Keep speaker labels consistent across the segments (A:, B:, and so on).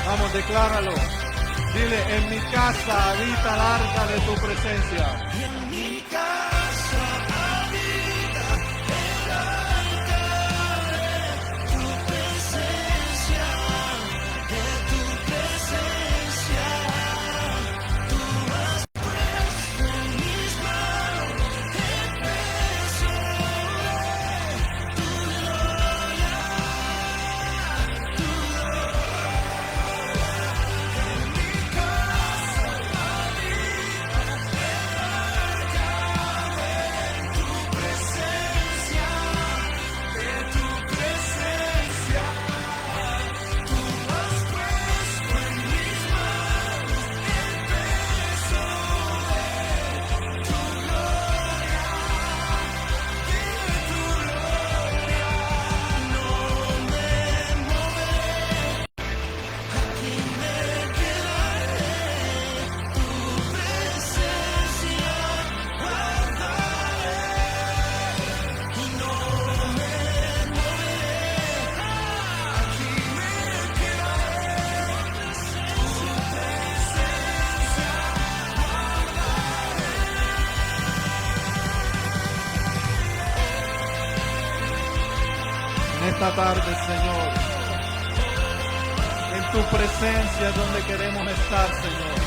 A: Vamos, decláralo. Dile, en mi casa habita el arca de tu presencia.
B: En mi casa habita el arca de tu presencia, de tu presencia. Tú has puesto en mis manos el peso de tu gloria, tu gloria. En mi casa habita el arca de tu presencia, de tu presencia. Tú has puesto en mis manos el peso de tu gloria, de tu gloria. No me moveré, aquí me quedaré, tu presencia guardaré. Y no me moveré, aquí me quedaré, tu presencia
A: En esta tarde, Señor, en tu presencia es donde queremos estar, Señor.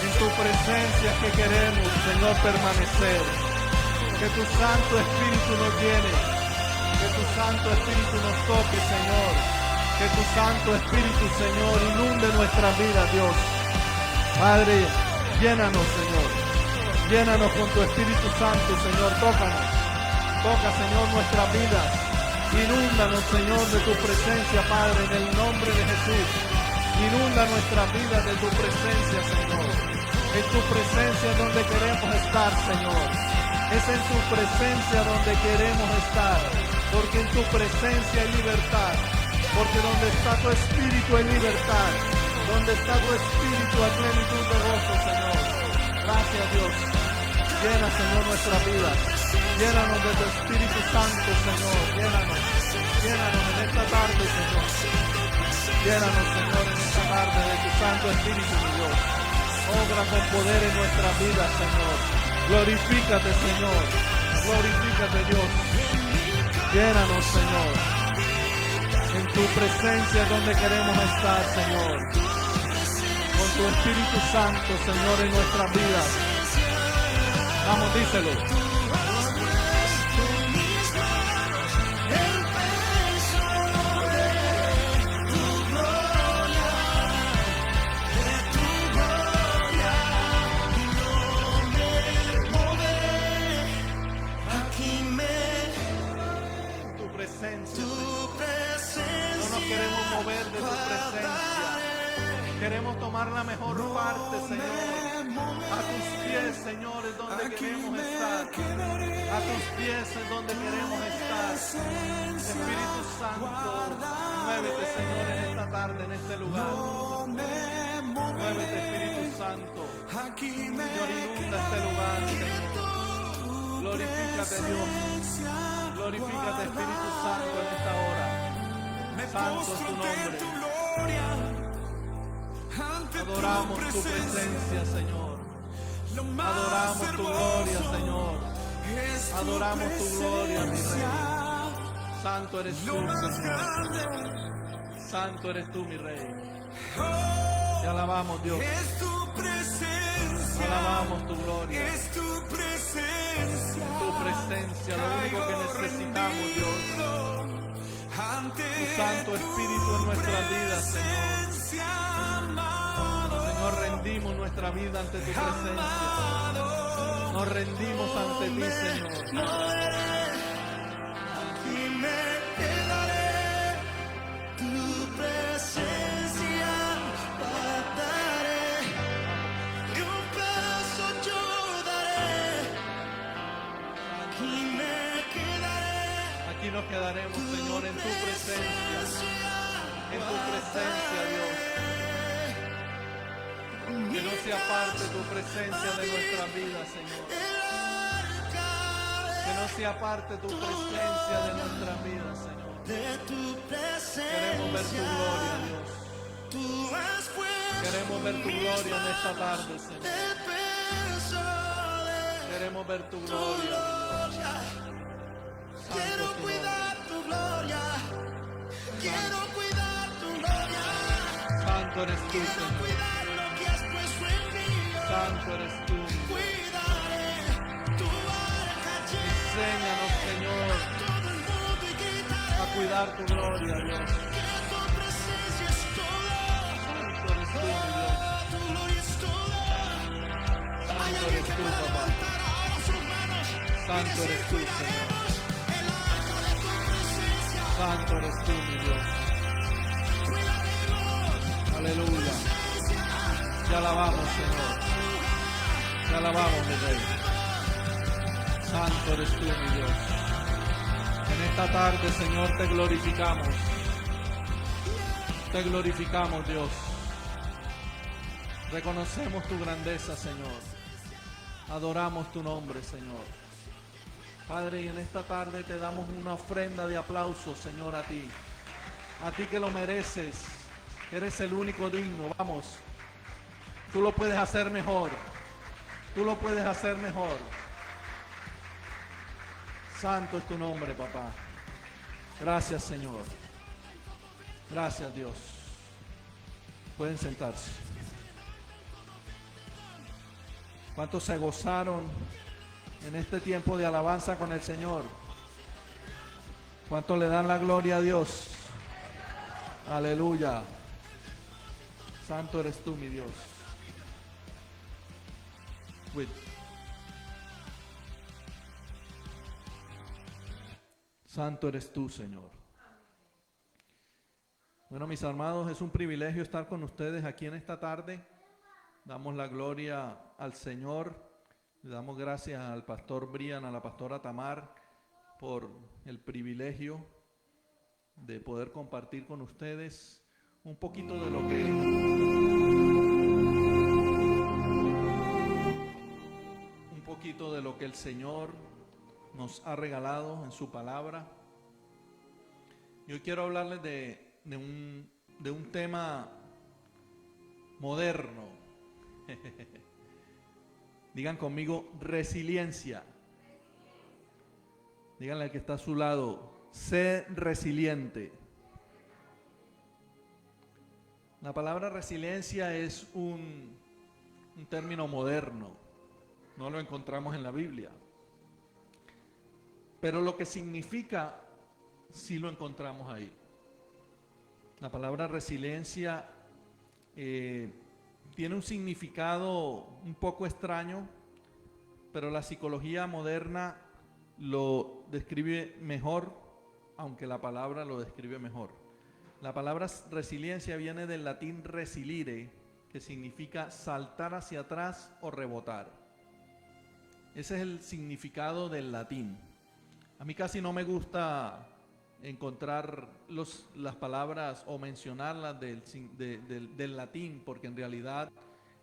A: En tu presencia es que queremos, Señor, permanecer. Que tu Santo Espíritu nos llene. Que tu Santo Espíritu nos toque, Señor. Que tu Santo Espíritu, Señor, inunde nuestra vida, Dios. Padre, llénanos, Señor. Llénanos con tu Espíritu Santo, Señor. Tócanos. Toca, Señor, nuestra vida. Inúndanos, Señor, de tu presencia, Padre, en el nombre de Jesús. Inunda nuestra vida de tu presencia, Señor. En tu presencia es donde queremos estar, Señor. Es en tu presencia donde queremos estar. Porque en tu presencia hay libertad. Porque donde está tu espíritu hay libertad. Donde está tu espíritu hay plenitud de gozo, Señor. Gracias, Dios. Llena, Señor, nuestra vida. Llénanos de tu Espíritu Santo, Señor. Llénanos. Llénanos en esta tarde, Señor. Llénanos, Señor, en esta tarde de tu Santo Espíritu, mi Dios. Obra con poder en nuestra vida, Señor. Glorifícate, Señor. Glorifícate, Dios. Llénanos, Señor. En tu presencia es donde queremos estar, Señor. Con tu Espíritu Santo, Señor, en nuestras vidas. Vamos, díselo. No nos queremos mover de tu presencia. Queremos tomar la mejor parte, Señor. A tus pies, Señor, es donde queremos estar. A tus pies es donde queremos estar. Espíritu Santo, muévete, Señor, en esta tarde, en este lugar. Muévete, Espíritu Santo. Señor, inunda este lugar, Señor. Glorifícate, Dios. Glorifícate, Espíritu Santo, en esta hora. Santo es tu nombre. Adoramos tu presencia, Señor. Adoramos tu gloria, Señor. Adoramos tu gloria, mi Rey. Santo eres tú, Señor. Santo eres tú, mi Rey. Te alabamos, Dios. Alabamos tu gloria. Tu presencia, lo único que necesitamos, Dios. Tu Santo Espíritu en nuestra vida, Señor. Señor, rendimos nuestra vida ante tu presencia. Nos rendimos ante ti, Señor.
B: Aquí me quedaré, tu presencia guardaré, y un paso yo daré. Aquí me quedaré.
A: Aquí nos quedaremos, Señor, en tu presencia. En tu presencia, Dios. Que no se aparte tu presencia de nuestra vida, Señor. Que no se aparte tu presencia de nuestra vida, Señor. Queremos ver tu gloria, Dios. Queremos ver tu gloria en esta tarde, Señor.
B: el peso de
A: Queremos ver tu
B: tu
A: gloria.
B: gloria.
A: Santo
B: Quiero
A: es tu
B: cuidar
A: nombre.
B: tu gloria. Quiero cuidar tu gloria.
A: Santo eres tú,
B: Quiero
A: Señor.
B: cuidar lo que has puesto en mí.
A: Santo eres tú.
B: Cuidaré tu barca llena
A: Enséñanos, Señor,
B: todo el mundo y gritaré
A: a cuidar tu gloria, Dios.
B: que tu presencia es todo.
A: Santo eres tú, mi Dios.
B: Tu gloria es todo. Hay
A: Santo
B: alguien
A: eres
B: que
A: tú,
B: pueda
A: papá.
B: levantar ahora sus manos y
A: Santo
B: decir
A: eres tú, Señor.
B: cuidaremos el arca de tu presencia.
A: Santo eres tú, mi Dios.
B: Cuidaremos
A: Aleluya.
B: presencia.
A: Te alabamos, Señor. Te alabamos, mi Rey. Santo eres tú, mi Dios. En esta tarde, Señor, te glorificamos. Te glorificamos, Dios. Reconocemos tu grandeza, Señor. Adoramos tu nombre, Señor. Padre, y en esta tarde te damos una ofrenda de aplauso, Señor, a ti. A ti que lo mereces. Eres el único digno. Vamos. Tú lo puedes hacer mejor. Tú lo puedes hacer mejor. Santo es tu nombre, papá. Gracias, Señor. Gracias, Dios. Pueden sentarse. ¿Cuántos se gozaron en este tiempo de alabanza con el Señor? ¿Cuántos le dan la gloria a Dios? Aleluya. Santo eres tú, mi Dios. Santo eres tú, Señor. Bueno, mis amados, es un privilegio estar con ustedes aquí en esta tarde. Damos la gloria al Señor. Le damos gracias al pastor Brian, a la pastora Tamar, por el privilegio de poder compartir con ustedes un poquito de lo que el Señor nos ha regalado en su palabra. Yo quiero hablarles de un tema moderno. Digan conmigo, resiliencia. Díganle al que está a su lado, sé resiliente. La palabra resiliencia es un término moderno. No lo encontramos en la Biblia. Pero lo que significa, sí lo encontramos ahí. La palabra resiliencia tiene un significado un poco extraño, pero la psicología moderna lo describe mejor, aunque la palabra lo describe mejor. La palabra resiliencia viene del latín resilire, que significa saltar hacia atrás o rebotar. Ese es el significado del latín. A mí casi no me gusta encontrar las palabras o mencionarlas del latín, porque en realidad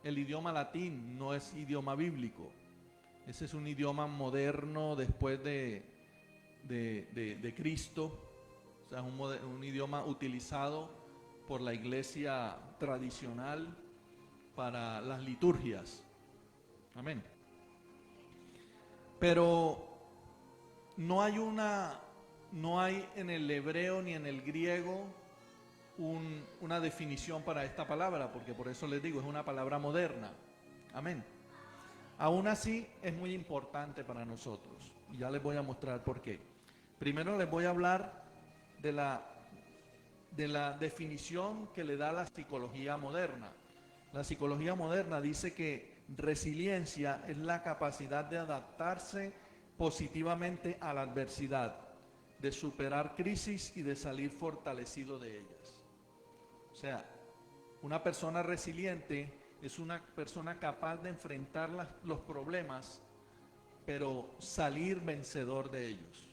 A: el idioma latín no es idioma bíblico. Ese es un idioma moderno después de Cristo. O sea, es un idioma utilizado por la iglesia tradicional para las liturgias. Amén. Pero no hay en el hebreo ni en el griego una definición para esta palabra, porque por eso les digo, es una palabra moderna. Amén. Aún así, es muy importante para nosotros. Y ya les voy a mostrar por qué. Primero les voy a hablar de la definición que le da la psicología moderna. La psicología moderna dice que resiliencia es la capacidad de adaptarse positivamente a la adversidad, de superar crisis y de salir fortalecido de ellas. O sea, una persona resiliente es una persona capaz de enfrentar los problemas, pero salir vencedor de ellos.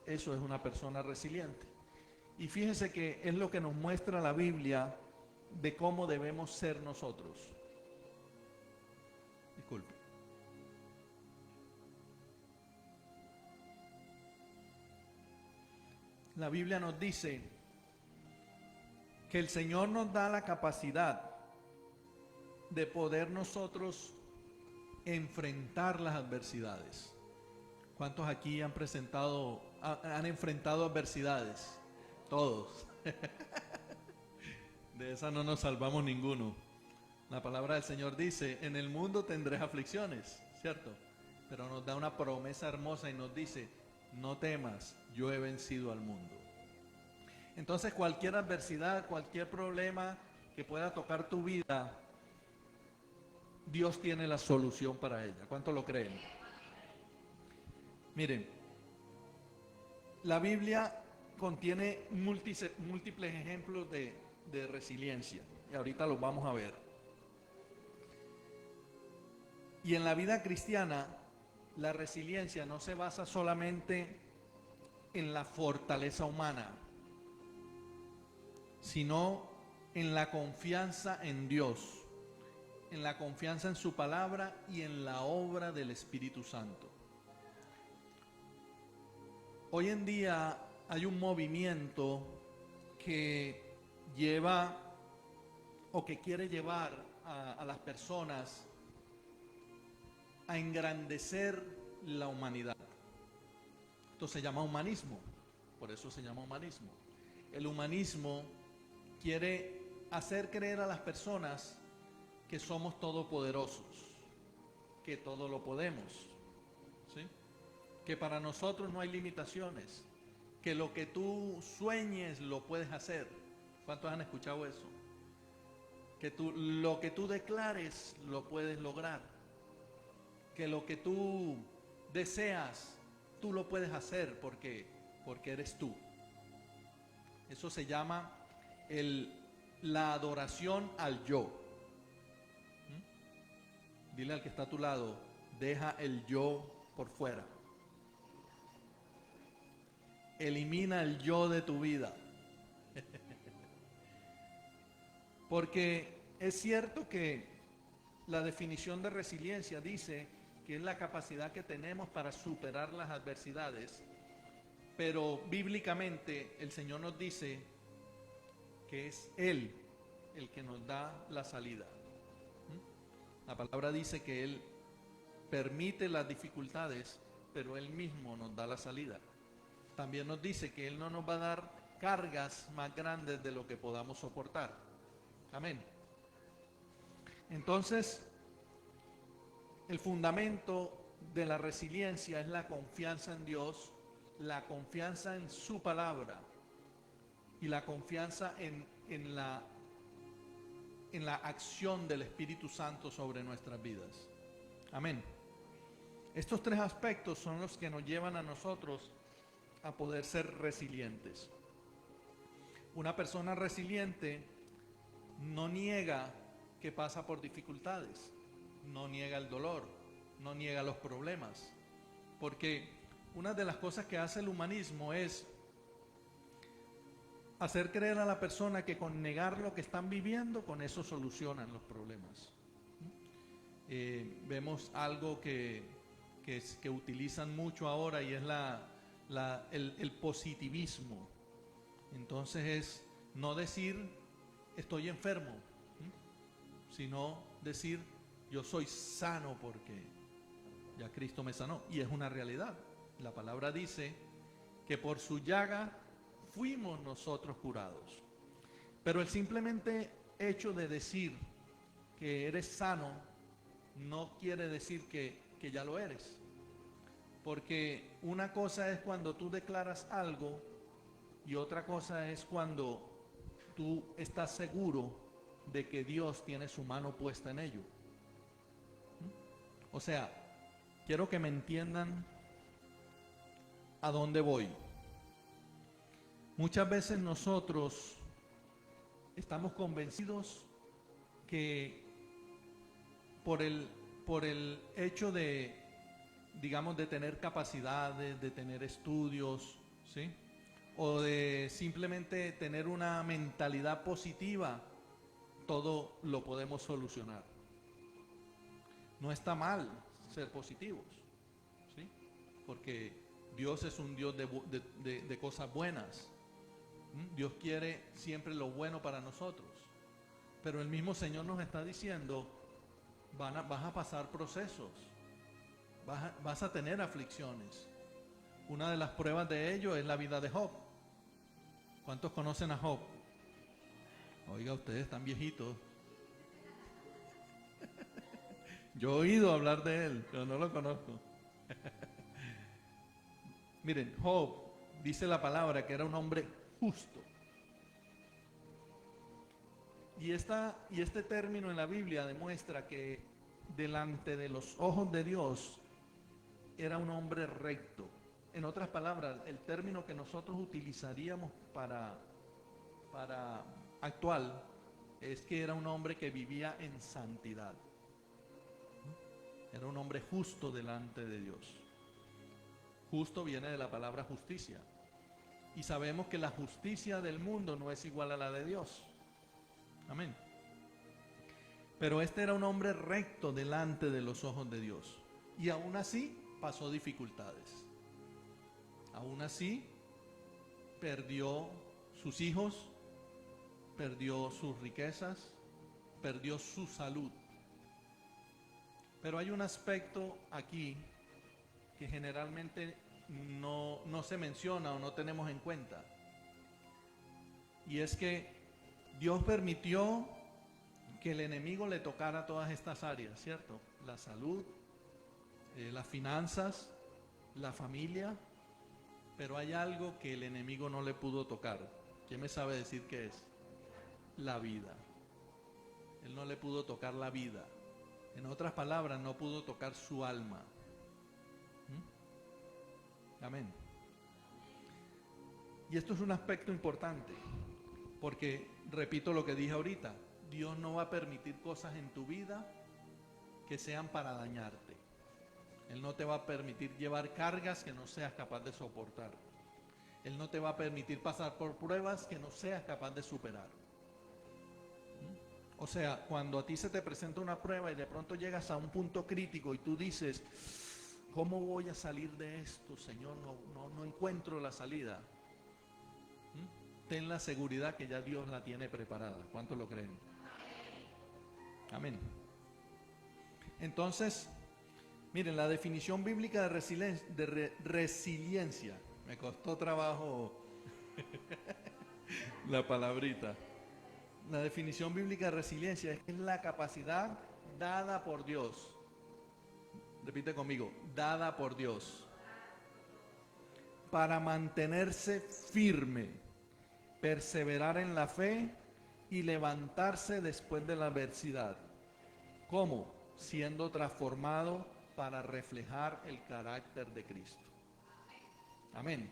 A: Eso es una persona resiliente. Y fíjense que es lo que nos muestra la Biblia de cómo debemos ser nosotros. Disculpe. La Biblia nos dice que el Señor nos da la capacidad de poder nosotros enfrentar las adversidades. ¿Cuántos aquí han enfrentado adversidades? Todos. De esa no nos salvamos ninguno. La palabra del Señor dice, en el mundo tendréis aflicciones, ¿cierto? Pero nos da una promesa hermosa y nos dice, no temas, yo he vencido al mundo. Entonces cualquier adversidad, cualquier problema que pueda tocar tu vida, Dios tiene la solución para ella. ¿Cuánto lo creen? Miren, la Biblia contiene múltiples ejemplos de resiliencia y ahorita los vamos a ver. Y en la vida cristiana, la resiliencia no se basa solamente en la fortaleza humana, sino en la confianza en Dios, en la confianza en su palabra y en la obra del Espíritu Santo. Hoy en día hay un movimiento que lleva o que quiere llevar a las personas a engrandecer la humanidad. Esto se llama humanismo, por eso se llama humanismo. El humanismo quiere hacer creer a las personas que somos todopoderosos, que todo lo podemos, ¿sí? Que para nosotros no hay limitaciones, que lo que tú sueñes lo puedes hacer. ¿Cuántos han escuchado eso? Que lo que tú declares lo puedes lograr, que lo que tú deseas tú lo puedes hacer porque eres tú. Eso se llama la adoración al yo. Dile al que está a tu lado, deja el yo por fuera. Elimina el yo de tu vida. Porque es cierto que la definición de resiliencia dice que es la capacidad que tenemos para superar las adversidades, pero bíblicamente el Señor nos dice que es Él el que nos da la salida. La palabra dice que Él permite las dificultades, pero Él mismo nos da la salida. También nos dice que Él no nos va a dar cargas más grandes de lo que podamos soportar. Amén. Entonces, el fundamento de la resiliencia es la confianza en Dios, la confianza en su palabra y la confianza en la acción del Espíritu Santo sobre nuestras vidas. Amén. Estos tres aspectos son los que nos llevan a nosotros a poder ser resilientes. Una persona resiliente no niega que pasa por dificultades, no niega el dolor, no niega los problemas, porque una de las cosas que hace el humanismo es hacer creer a la persona que con negar lo que están viviendo, con eso solucionan los problemas. Vemos algo que utilizan mucho ahora y es el positivismo. Entonces es no decir estoy enfermo, sino decir yo soy sano porque ya Cristo me sanó. Y es una realidad. La palabra dice que por su llaga fuimos nosotros curados. Pero el simplemente hecho de decir que eres sano no quiere decir que ya lo eres. Porque una cosa es cuando tú declaras algo y otra cosa es cuando tú estás seguro de que Dios tiene su mano puesta en ello. O sea, quiero que me entiendan a dónde voy. Muchas veces nosotros estamos convencidos que por el hecho de, digamos, de tener capacidades, de tener estudios, ¿sí? O de simplemente tener una mentalidad positiva, todo lo podemos solucionar. No está mal ser positivos, ¿sí? Porque Dios es un Dios de cosas buenas. Dios quiere siempre lo bueno para nosotros. Pero el mismo Señor nos está diciendo vas a pasar procesos, vas a tener aflicciones. Una de las pruebas de ello es la vida de Job. ¿Cuántos conocen a Job? Oiga, ustedes están viejitos. Yo he oído hablar de él, pero no lo conozco. Miren, Job, dice la palabra que era un hombre justo. Y este término en la Biblia demuestra que delante de los ojos de Dios era un hombre recto. En otras palabras, el término que nosotros utilizaríamos para actual es que era un hombre que vivía en santidad. Era un hombre justo delante de Dios. Justo viene de la palabra justicia. Y sabemos que la justicia del mundo no es igual a la de Dios. Amén. Pero este era un hombre recto delante de los ojos de Dios. Y aún así pasó dificultades. Aún así perdió sus hijos, perdió sus riquezas, perdió su salud. Pero hay un aspecto aquí que generalmente no se menciona o no tenemos en cuenta. Y es que Dios permitió que el enemigo le tocara todas estas áreas, ¿cierto? La salud, las finanzas, la familia, pero hay algo que el enemigo no le pudo tocar. ¿Quién me sabe decir qué es? La vida. Él no le pudo tocar la vida. En otras palabras, no pudo tocar su alma. Amén. Y esto es un aspecto importante, porque repito lo que dije ahorita, Dios no va a permitir cosas en tu vida que sean para dañarte. Él no te va a permitir llevar cargas que no seas capaz de soportar. Él no te va a permitir pasar por pruebas que no seas capaz de superar. O sea, cuando a ti se te presenta una prueba y de pronto llegas a un punto crítico y tú dices, ¿cómo voy a salir de esto, Señor? No encuentro la salida. Ten la seguridad que ya Dios la tiene preparada. ¿Cuántos lo creen? Amén. Entonces, miren, la definición bíblica de resiliencia. Me costó trabajo la palabrita. La definición bíblica de resiliencia es la capacidad dada por Dios. Repite conmigo, dada por Dios. Para mantenerse firme, perseverar en la fe y levantarse después de la adversidad. ¿Cómo? Siendo transformado para reflejar el carácter de Cristo. Amén.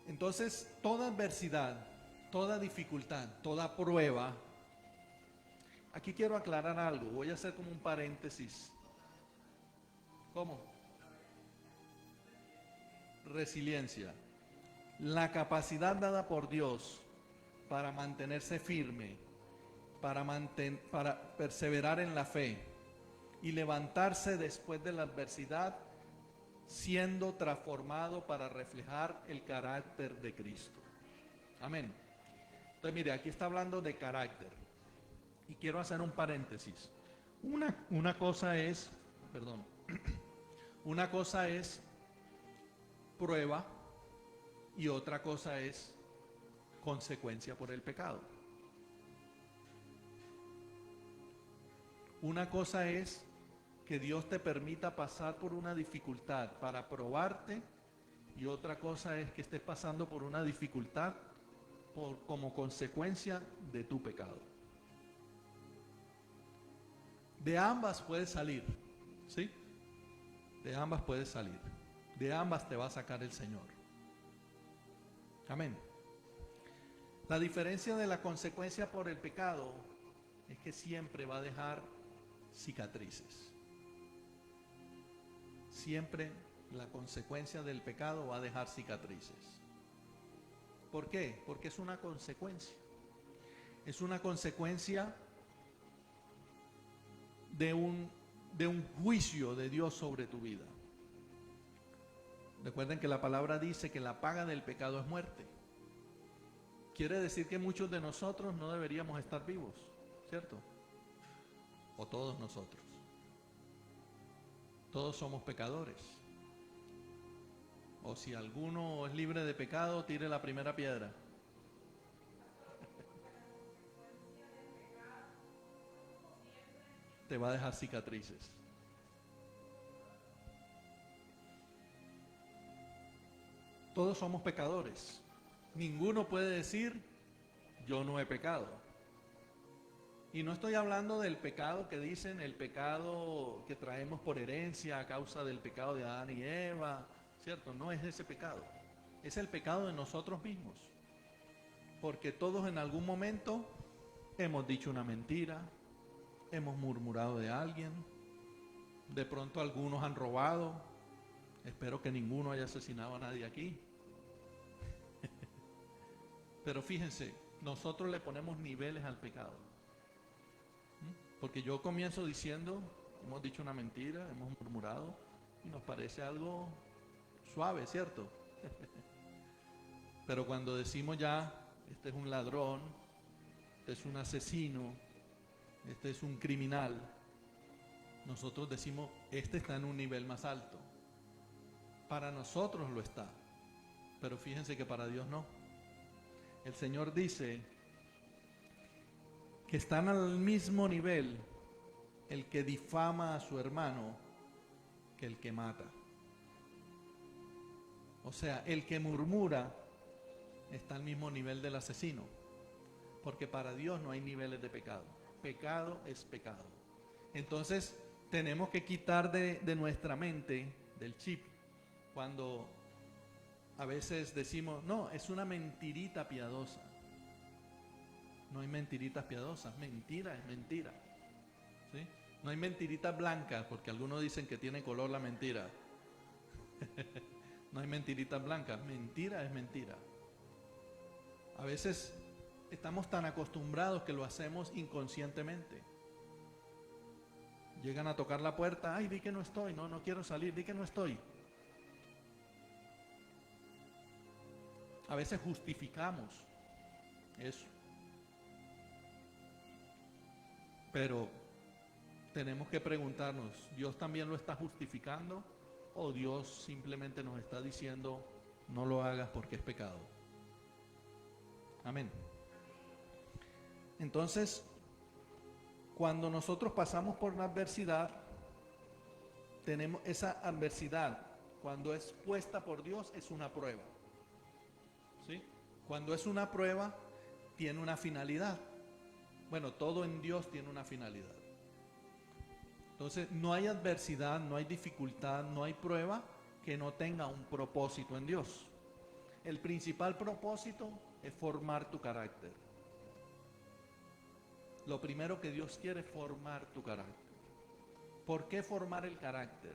A: Entonces, toda adversidad, toda dificultad, toda prueba, aquí quiero aclarar algo, voy a hacer como un paréntesis. ¿Cómo? Resiliencia. La capacidad dada por Dios para mantenerse firme, para perseverar en la fe y levantarse después de la adversidad, siendo transformado para reflejar el carácter de Cristo. Amén. Entonces, mire, aquí está hablando de carácter. Y quiero hacer un paréntesis. Una cosa es prueba y otra cosa es consecuencia por el pecado. Una cosa es que Dios te permita pasar por una dificultad para probarte, y otra cosa es que estés pasando por una dificultad como consecuencia de tu pecado. De ambas puedes salir, ¿sí? De ambas puedes salir. De ambas te va a sacar el Señor. Amén. La diferencia de la consecuencia por el pecado es que siempre va a dejar cicatrices. Siempre la consecuencia del pecado va a dejar cicatrices. ¿Por qué? Porque es una consecuencia. Es una consecuencia de un juicio de Dios sobre tu vida. Recuerden que la palabra dice que la paga del pecado es muerte. Quiere decir que muchos de nosotros no deberíamos estar vivos, ¿cierto? o todos nosotros. Todos somos pecadores. O si alguno es libre de pecado, tire la primera piedra. Te va a dejar cicatrices. Todos somos pecadores. Ninguno puede decir, yo no he pecado. Y no estoy hablando del pecado que dicen, el pecado que traemos por herencia a causa del pecado de Adán y Eva, ¿cierto? No es ese pecado. Es el pecado de nosotros mismos. Porque todos en algún momento hemos dicho una mentira, hemos murmurado de alguien, de pronto algunos han robado. Espero que ninguno haya asesinado a nadie aquí. Pero fíjense, nosotros le ponemos niveles al pecado. Porque yo comienzo diciendo, hemos dicho una mentira, hemos murmurado, y nos parece algo suave, ¿cierto? Pero cuando decimos ya, este es un ladrón, este es un asesino, este es un criminal, nosotros decimos, este está en un nivel más alto. Para nosotros lo está, pero fíjense que para Dios no. El Señor dice que están al mismo nivel el que difama a su hermano que el que mata. O sea, el que murmura está al mismo nivel del asesino, porque para Dios no hay niveles de pecado. Pecado es pecado. Entonces tenemos que quitar de nuestra mente, del chip, cuando a veces decimos, no, es una mentirita piadosa. No hay mentiritas piadosas, mentira es mentira. ¿Sí? No hay mentiritas blancas, porque algunos dicen que tiene color la mentira. No hay mentiritas blancas, mentira es mentira. A veces estamos tan acostumbrados que lo hacemos inconscientemente. Llegan a tocar la puerta, ay, di que no estoy, no quiero salir, di que no estoy. A veces justificamos eso. Pero tenemos que preguntarnos, ¿Dios también lo está justificando? ¿O Dios simplemente nos está diciendo, no lo hagas porque es pecado? Amén. Entonces, cuando nosotros pasamos por una adversidad, tenemos esa adversidad, cuando es puesta por Dios, es una prueba. ¿Sí? Cuando es una prueba, tiene una finalidad. Bueno, todo en Dios tiene una finalidad. Entonces, no hay adversidad, no hay dificultad, no hay prueba que no tenga un propósito en Dios. El principal propósito es formar tu carácter. Lo primero que Dios quiere es formar tu carácter. ¿Por qué formar el carácter?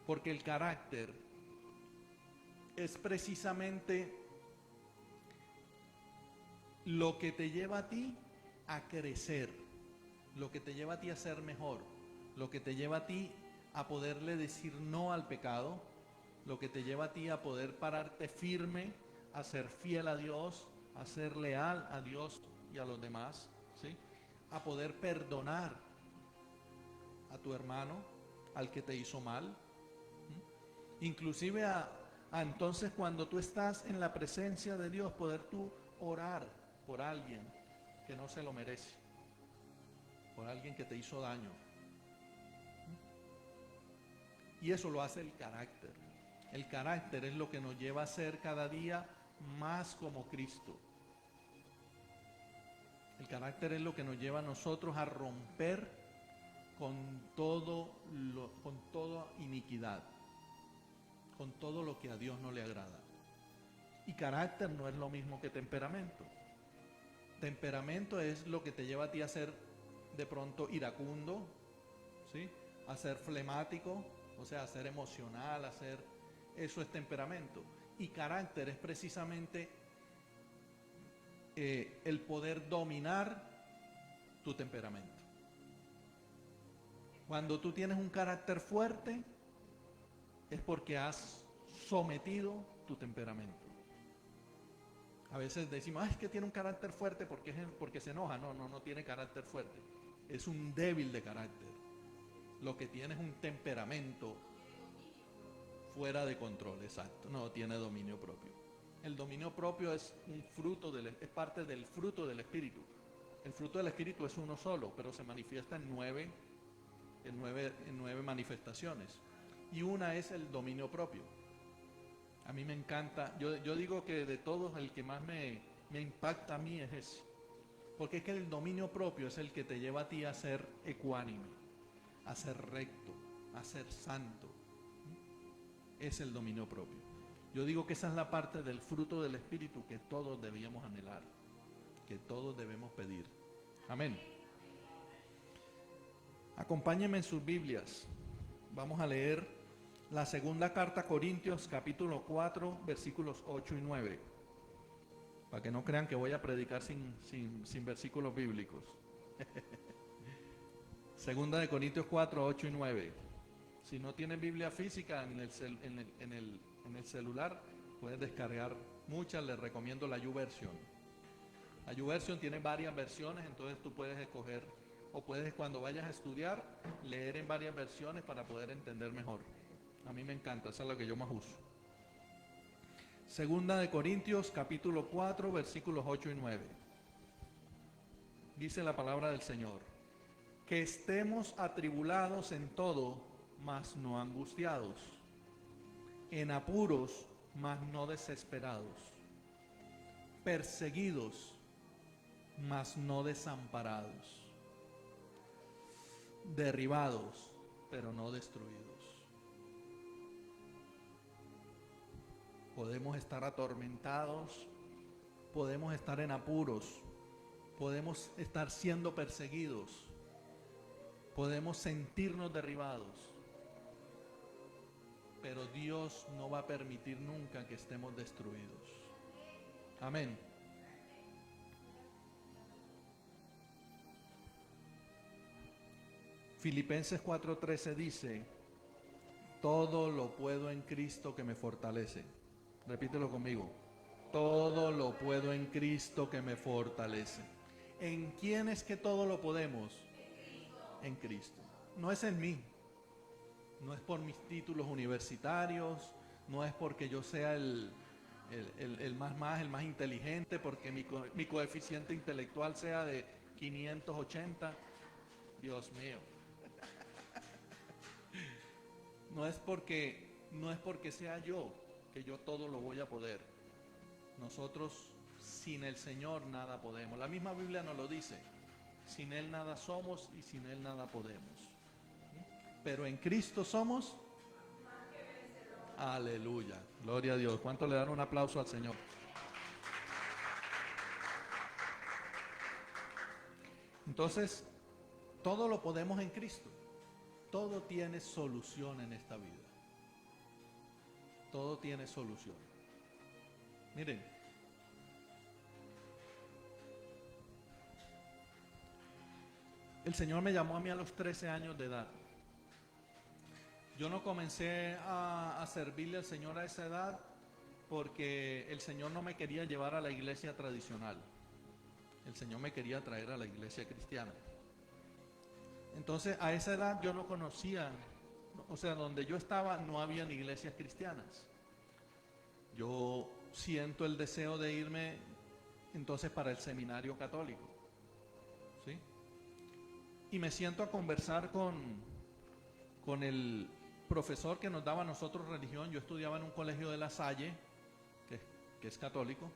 A: Porque el carácter es precisamente lo que te lleva a ti a crecer, lo que te lleva a ti a ser mejor, lo que te lleva a ti a poderle decir no al pecado, lo que te lleva a ti a poder pararte firme, a ser fiel a Dios, a ser leal a Dios y a los demás, ¿sí? A poder perdonar a tu hermano, al que te hizo mal, ¿sí? Inclusive a entonces cuando tú estás en la presencia de Dios, poder tú orar por alguien que no se lo merece, por alguien que te hizo daño. Y eso lo hace el carácter. El carácter es lo que nos lleva a ser cada día más como Cristo. El carácter es lo que nos lleva a nosotros a romper con toda iniquidad, con todo lo que a Dios no le agrada. Y carácter no es lo mismo que temperamento. Temperamento es lo que te lleva a ti a ser de pronto iracundo, ¿sí? A ser flemático, o sea, a ser emocional, eso es temperamento. Y carácter es precisamente el poder dominar tu temperamento. Cuando tú tienes un carácter fuerte, es porque has sometido tu temperamento. A veces decimos, es que tiene un carácter fuerte porque se enoja. No tiene carácter fuerte. es un débil de carácter. Lo que tiene es un temperamento fuera de control, exacto. No tiene dominio propio. El dominio propio es un fruto es parte del fruto del Espíritu. El fruto del Espíritu es uno solo, pero se manifiesta en nueve manifestaciones. Y una es el dominio propio. A mí me encanta, yo digo que de todos el que más me impacta a mí es ese. Porque es que el dominio propio es el que te lleva a ti a ser ecuánime, a ser recto, a ser santo. Es el dominio propio. Yo digo que esa es la parte del fruto del Espíritu que todos debíamos anhelar, que todos debemos pedir. Amén. Acompáñenme en sus Biblias. Vamos a leer la segunda carta a Corintios, capítulo 4, versículos 8 y 9. Para que no crean que voy a predicar sin versículos bíblicos. Segunda de Corintios 4, 8 y 9. Si no tienes Biblia física en el celular, puedes descargar muchas. Les recomiendo la YouVersion. La YouVersion tiene varias versiones, entonces tú puedes escoger, o puedes cuando vayas a estudiar, leer en varias versiones para poder entender mejor. A mí me encanta, esa es la que yo más uso. Segunda de Corintios, capítulo 4, versículos 8 y 9. Dice la palabra del Señor: que estemos atribulados en todo, mas no angustiados, en apuros, mas no desesperados, perseguidos, mas no desamparados, derribados, pero no destruidos. Podemos estar atormentados, podemos estar en apuros, podemos estar siendo perseguidos, podemos sentirnos derribados, pero Dios no va a permitir nunca que estemos destruidos. Amén. Filipenses 4:13 dice: todo lo puedo en Cristo que me fortalece. Repítelo conmigo: todo lo puedo en Cristo que me fortalece. ¿En quién es que todo lo podemos? En Cristo. No es en mí, no es por mis títulos universitarios, no es porque yo sea el más inteligente, porque mi coeficiente intelectual sea de 580. Dios mío. No es porque sea yo, que yo todo lo voy a poder. Nosotros sin el Señor nada podemos. La misma Biblia nos lo dice: sin Él nada somos y sin Él nada podemos. Pero en Cristo somos. Aleluya, gloria a Dios. ¿Cuánto le dan un aplauso al Señor? Entonces, todo lo podemos en Cristo. Todo tiene solución en esta vida. Todo tiene solución. Miren, el Señor me llamó a mí a los 13 años de edad. Yo no comencé a servirle al Señor a esa edad porque el Señor no me quería llevar a la iglesia tradicional. El Señor me quería traer a la iglesia cristiana. Entonces, a esa edad yo no conocía, o sea, donde yo estaba no habían iglesias cristianas. Yo siento el deseo de irme entonces para el seminario católico, ¿sí? Y me siento a conversar con el profesor que nos daba a nosotros religión. Yo estudiaba en un colegio de La Salle, que es católico.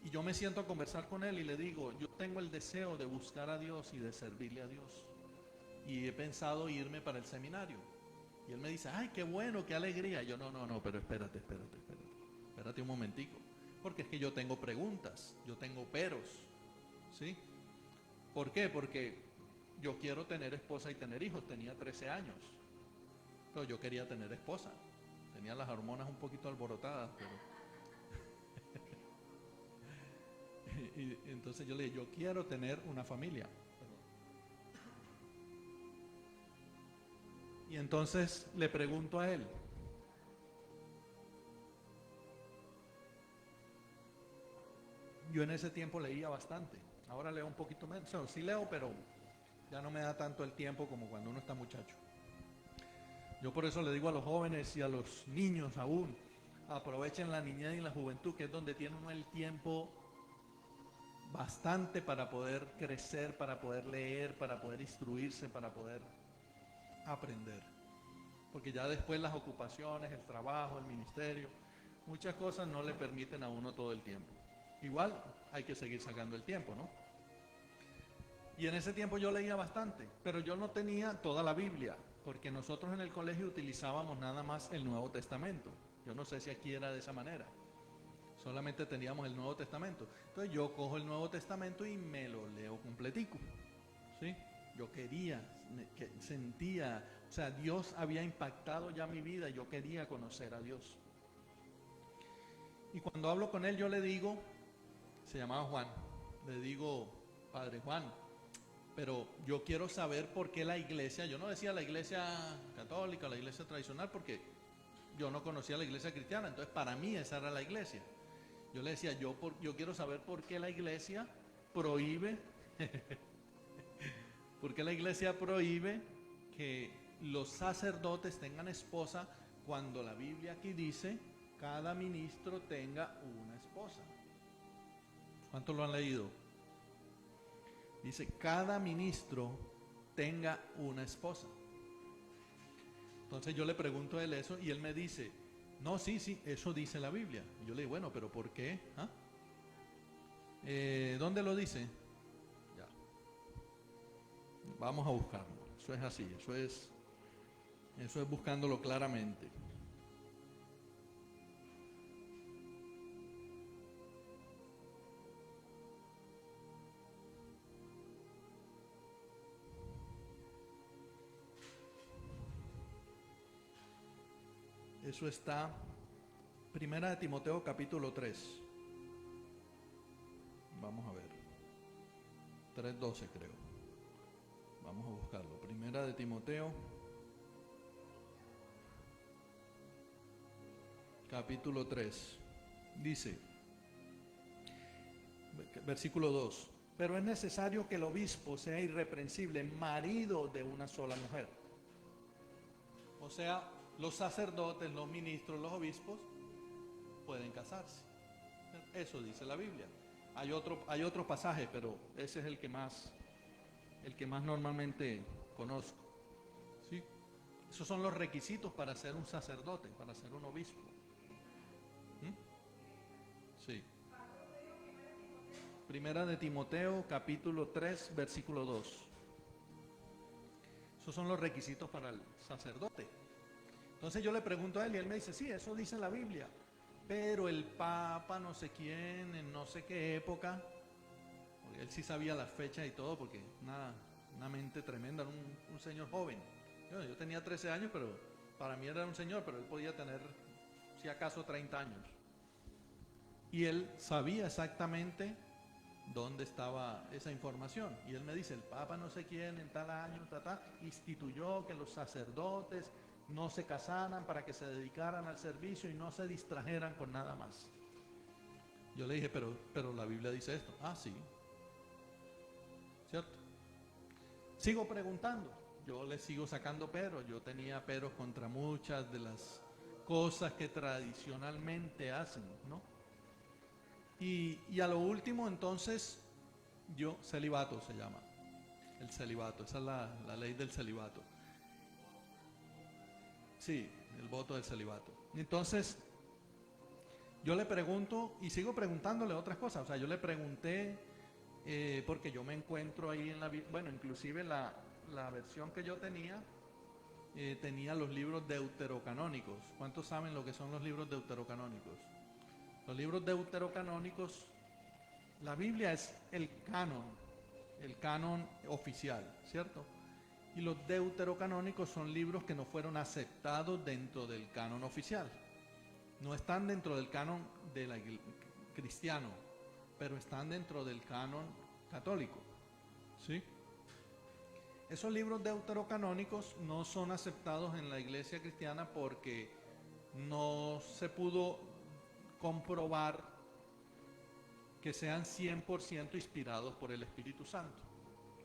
A: Y yo me siento a conversar con él y le digo: yo tengo el deseo de buscar a Dios y de servirle a Dios. Y he pensado irme para el seminario. Y él me dice: ay, qué bueno, qué alegría. Y yo: no, pero espérate un momentico. Porque es que yo tengo preguntas, yo tengo peros, ¿sí? ¿Por qué? Porque yo quiero tener esposa y tener hijos. Tenía 13 años, pero yo quería tener esposa. Tenía las hormonas un poquito alborotadas, pero... y entonces yo le dije: yo quiero tener una familia. Y entonces le pregunto a él: Yo en ese tiempo leía bastante. Ahora leo un poquito menos. O sea, sí leo, pero ya no me da tanto el tiempo como cuando uno está muchacho. Yo por eso le digo a los jóvenes y a los niños aún, aprovechen la niñez y la juventud, que es donde tiene uno el tiempo bastante para poder crecer, para poder leer, para poder instruirse, para poder aprender. Porque ya después las ocupaciones, el trabajo, el ministerio, muchas cosas no le permiten a uno todo el tiempo. Igual hay que seguir sacando el tiempo, ¿no? Y en ese tiempo yo leía bastante, pero yo no tenía toda la Biblia, porque nosotros en el colegio utilizábamos nada más el Nuevo Testamento. Yo no sé si aquí era de esa manera. Solamente teníamos el Nuevo Testamento. Entonces yo cojo el Nuevo Testamento y me lo leo completico. ¿Sí? Yo quería, sentía, o sea, Dios había impactado ya mi vida, yo quería conocer a Dios. Y cuando hablo con él yo le digo, se llamaba Juan, le digo, Padre Juan, pero yo quiero saber por qué la iglesia, yo no decía la iglesia católica, la iglesia tradicional, porque yo no conocía la iglesia cristiana, entonces para mí esa era la iglesia. Yo le decía, yo quiero saber por qué la iglesia prohíbe, por qué la iglesia prohíbe que los sacerdotes tengan esposa cuando la Biblia aquí dice, cada ministro tenga una esposa. ¿Cuántos lo han leído? Dice, cada ministro tenga una esposa. Entonces yo le pregunto a él eso y él me dice, no, sí, eso dice la Biblia. Y yo le digo, bueno, pero ¿por qué? ¿Ah? ¿Dónde lo dice? Ya. Vamos a buscarlo. Eso es así, eso es buscándolo claramente. Eso está, Primera de Timoteo capítulo 3. Vamos a ver. 3:12 creo. Vamos a buscarlo. Primera de Timoteo capítulo 3. Dice, versículo 2. Pero es necesario que el obispo sea irreprensible, marido de una sola mujer. O sea, los sacerdotes, los ministros, los obispos pueden casarse. Eso dice la Biblia. Hay otro pasaje, pero ese es el que más normalmente conozco. ¿Sí? Esos son los requisitos para ser un sacerdote, para ser un obispo. Sí. Primera de Timoteo, capítulo 3, versículo 2. Esos son los requisitos para el sacerdote. Entonces yo le pregunto a él y él me dice, sí, eso dice la Biblia, pero el Papa no sé quién, en no sé qué época, porque él sí sabía las fechas y todo, porque una mente tremenda, un señor joven. Yo tenía 13 años, pero para mí era un señor, pero él podía tener, si acaso, 30 años. Y él sabía exactamente dónde estaba esa información. Y él me dice, el Papa no sé quién, en tal año, instituyó que los sacerdotes no se casaran para que se dedicaran al servicio y no se distrajeran con nada más. Yo le dije, pero la Biblia dice esto. Ah, sí. ¿Cierto? Sigo preguntando. Yo le sigo sacando peros. Yo tenía peros contra muchas de las cosas que tradicionalmente hacen, ¿no? Y a lo último, entonces, celibato se llama. El celibato, esa es la ley del celibato. Sí, el voto del celibato. Entonces, yo le pregunto y sigo preguntándole otras cosas. O sea, yo le pregunté, porque yo me encuentro ahí en bueno, inclusive la versión que yo tenía, tenía los libros deuterocanónicos. ¿Cuántos saben lo que son los libros deuterocanónicos? Los libros deuterocanónicos, la Biblia es el canon oficial, ¿cierto? Y los deuterocanónicos son libros que no fueron aceptados dentro del canon oficial. No están dentro del canon cristiano, pero están dentro del canon católico. ¿Sí? Esos libros deuterocanónicos no son aceptados en la iglesia cristiana porque no se pudo comprobar que sean 100% inspirados por el Espíritu Santo.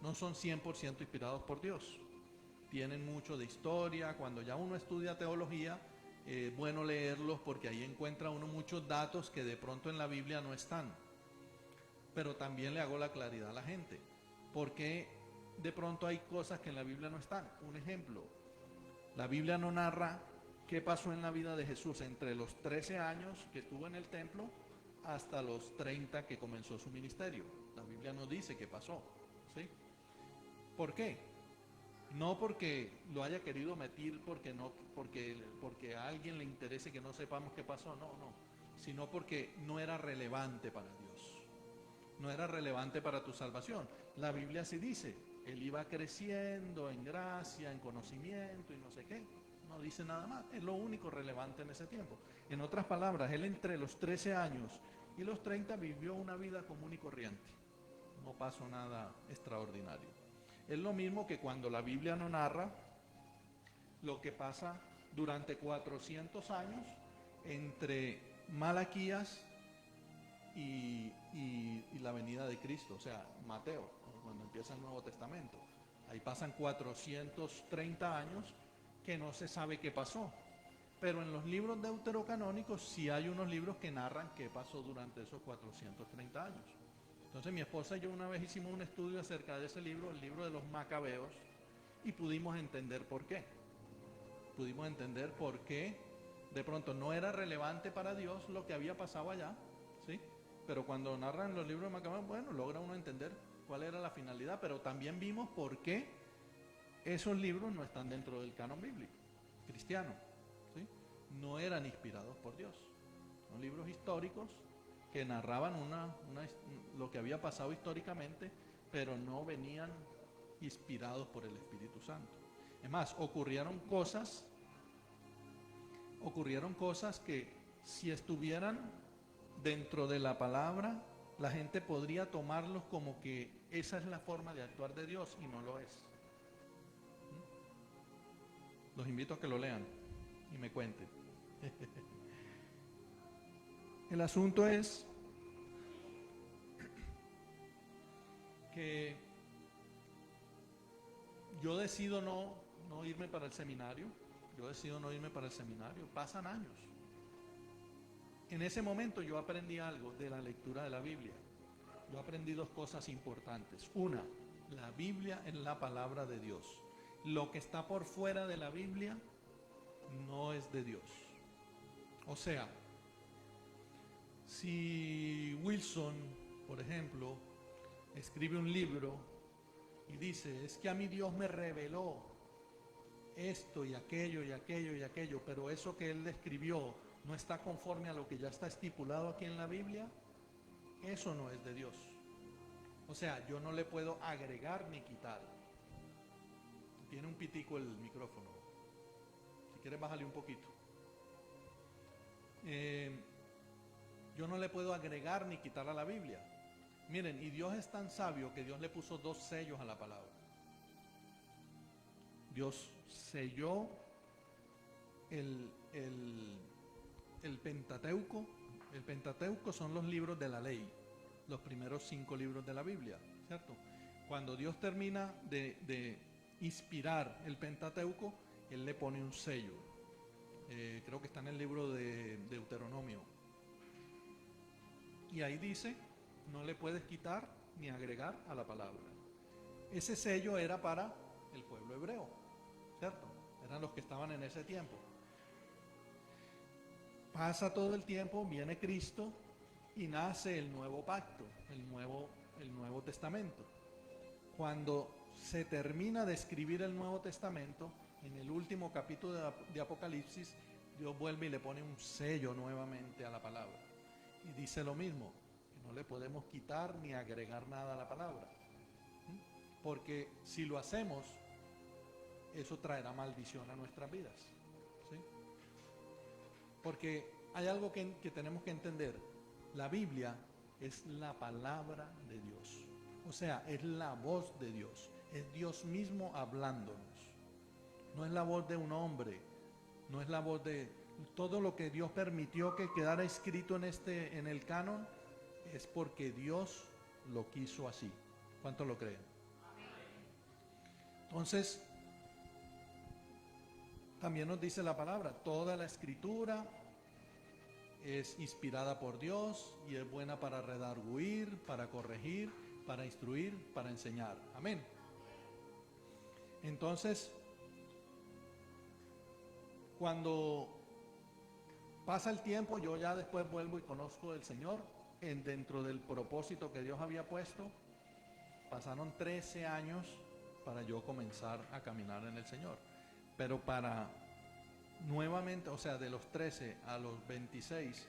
A: No son 100% inspirados por Dios. Tienen mucho de historia. Cuando ya uno estudia teología, es bueno leerlos porque ahí encuentra uno muchos datos que de pronto en la Biblia no están. Pero también le hago la claridad a la gente. Porque de pronto hay cosas que en la Biblia no están. Un ejemplo, la Biblia no narra qué pasó en la vida de Jesús entre los 13 años que estuvo en el templo hasta los 30 que comenzó su ministerio. La Biblia no dice qué pasó, ¿sí? ¿Por qué? No porque lo haya querido omitir, porque a alguien le interese que no sepamos qué pasó, no, sino porque no era relevante para Dios, no era relevante para tu salvación. La Biblia sí dice, él iba creciendo en gracia, en conocimiento y no sé qué. No dice nada más, es lo único relevante en ese tiempo. En otras palabras, él entre los 13 años y los 30 vivió una vida común y corriente. No pasó nada extraordinario. Es lo mismo que cuando la Biblia no narra lo que pasa durante 400 años entre Malaquías y la venida de Cristo, o sea, Mateo, cuando empieza el Nuevo Testamento. Ahí pasan 430 años que no se sabe qué pasó. Pero en los libros deuterocanónicos sí hay unos libros que narran qué pasó durante esos 430 años. Entonces mi esposa y yo una vez hicimos un estudio acerca de ese libro, el libro de los Macabeos, y pudimos entender por qué. Pudimos entender por qué de pronto no era relevante para Dios lo que había pasado allá, ¿sí? Pero cuando narran los libros de Macabeos, bueno, logra uno entender cuál era la finalidad, pero también vimos por qué esos libros no están dentro del canon bíblico cristiano, ¿sí? No eran inspirados por Dios. Son libros históricos que narraban lo que había pasado históricamente, pero no venían inspirados por el Espíritu Santo. Es más, ocurrieron cosas que si estuvieran dentro de la palabra, la gente podría tomarlos como que esa es la forma de actuar de Dios y no lo es. Los invito a que lo lean y me cuenten. El asunto es que yo decido no irme para el seminario. Pasan años. En ese momento yo aprendí algo de la lectura de la Biblia. Yo aprendí dos cosas importantes. Una, la Biblia es la palabra de Dios. Lo que está por fuera de la Biblia no es de Dios. O sea, si Wilson, por ejemplo, escribe un libro y dice, es que a mí Dios me reveló esto y aquello y aquello y aquello, pero eso que él escribió no está conforme a lo que ya está estipulado aquí en la Biblia, eso no es de Dios. O sea, yo no le puedo agregar ni quitar. Tiene un pitico el micrófono. Si quieres, bájale un poquito. Yo no le puedo agregar ni quitar a la Biblia. Miren, y Dios es tan sabio que Dios le puso 2 sellos a la palabra. Dios selló el Pentateuco. El Pentateuco son los libros de la ley, los primeros 5 libros de la Biblia, ¿cierto? Cuando Dios termina de inspirar el Pentateuco, Él le pone un sello. Creo que está en el libro de Deuteronomio. Y ahí dice, no le puedes quitar ni agregar a la palabra. Ese sello era para el pueblo hebreo, ¿cierto? Eran los que estaban en ese tiempo. Pasa todo el tiempo, viene Cristo y nace el nuevo pacto, el nuevo Testamento. Cuando se termina de escribir el Nuevo Testamento, en el último capítulo de Apocalipsis, Dios vuelve y le pone un sello nuevamente a la palabra. Y dice lo mismo, que no le podemos quitar ni agregar nada a la palabra. Porque si lo hacemos, eso traerá maldición a nuestras vidas. ¿Sí? Porque hay algo que tenemos que entender. La Biblia es la palabra de Dios. O sea, es la voz de Dios. Es Dios mismo hablándonos. No es la voz de un hombre. No es la voz de... Todo lo que Dios permitió que quedara escrito en el canon es porque Dios lo quiso así. ¿Cuántos lo creen? Entonces, también nos dice la palabra, toda la escritura es inspirada por Dios y es buena para redarguir, para corregir, para instruir, para enseñar. Amén. Entonces, cuando pasa el tiempo, yo ya después vuelvo y conozco del Señor dentro del propósito que Dios había puesto. Pasaron 13 años para yo comenzar a caminar en el Señor. Pero para nuevamente, o sea, de los 13 a los 26,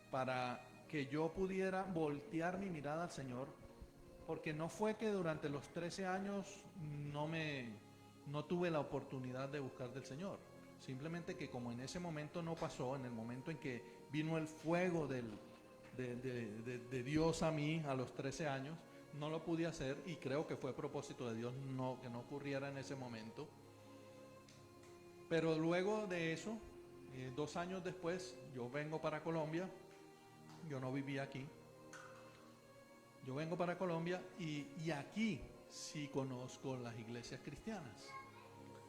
A: para que yo pudiera voltear mi mirada al Señor, porque no fue que durante los 13 años no tuve la oportunidad de buscar del Señor. Simplemente que como en ese momento no pasó, en el momento en que vino el fuego de Dios a mí a los 13 años, no lo pude hacer y creo que fue propósito de Dios que no ocurriera en ese momento. Pero luego de eso, 2 años después, yo vengo para Colombia, yo no vivía aquí, yo vengo para Colombia y aquí sí conozco las iglesias cristianas.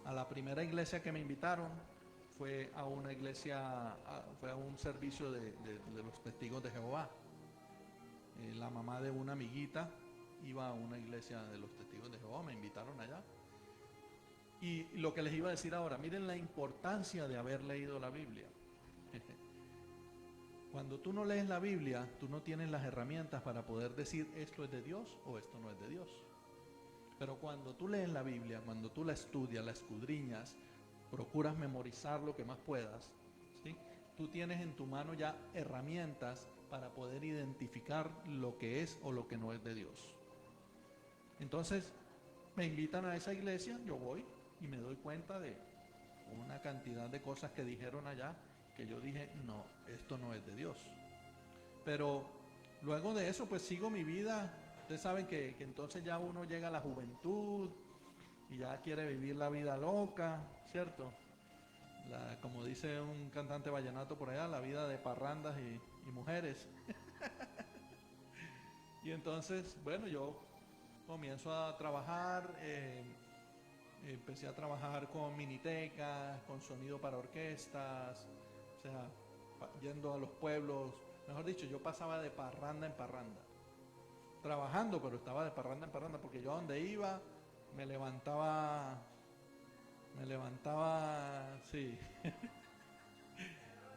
A: A la primera iglesia que me invitaron fue a una iglesia, fue a un servicio de los testigos de Jehová. La mamá de una amiguita iba a una iglesia de los testigos de Jehová, me invitaron allá. Y lo que les iba a decir ahora, miren la importancia de haber leído la Biblia. Cuando tú no lees la Biblia, tú no tienes las herramientas para poder decir esto es de Dios o esto no es de Dios. Pero cuando tú lees la Biblia, cuando tú la estudias, la escudriñas, procuras memorizar lo que más puedas, ¿sí? Tú tienes en tu mano ya herramientas para poder identificar lo que es o lo que no es de Dios. Entonces, me invitan a esa iglesia, yo voy y me doy cuenta de una cantidad de cosas que dijeron allá que yo dije, no, esto no es de Dios. Pero luego de eso, pues sigo mi vida. Ustedes saben que entonces ya uno llega a la juventud y ya quiere vivir la vida loca, ¿cierto? Como dice un cantante vallenato por allá, la vida de parrandas y mujeres. Y entonces, bueno, yo comienzo a trabajar, empecé a trabajar con minitecas, con sonido para orquestas, o sea, yendo a los pueblos. Mejor dicho, yo pasaba de parranda en parranda. Trabajando, pero estaba de parranda en parranda, porque yo a donde iba me levantaba, sí.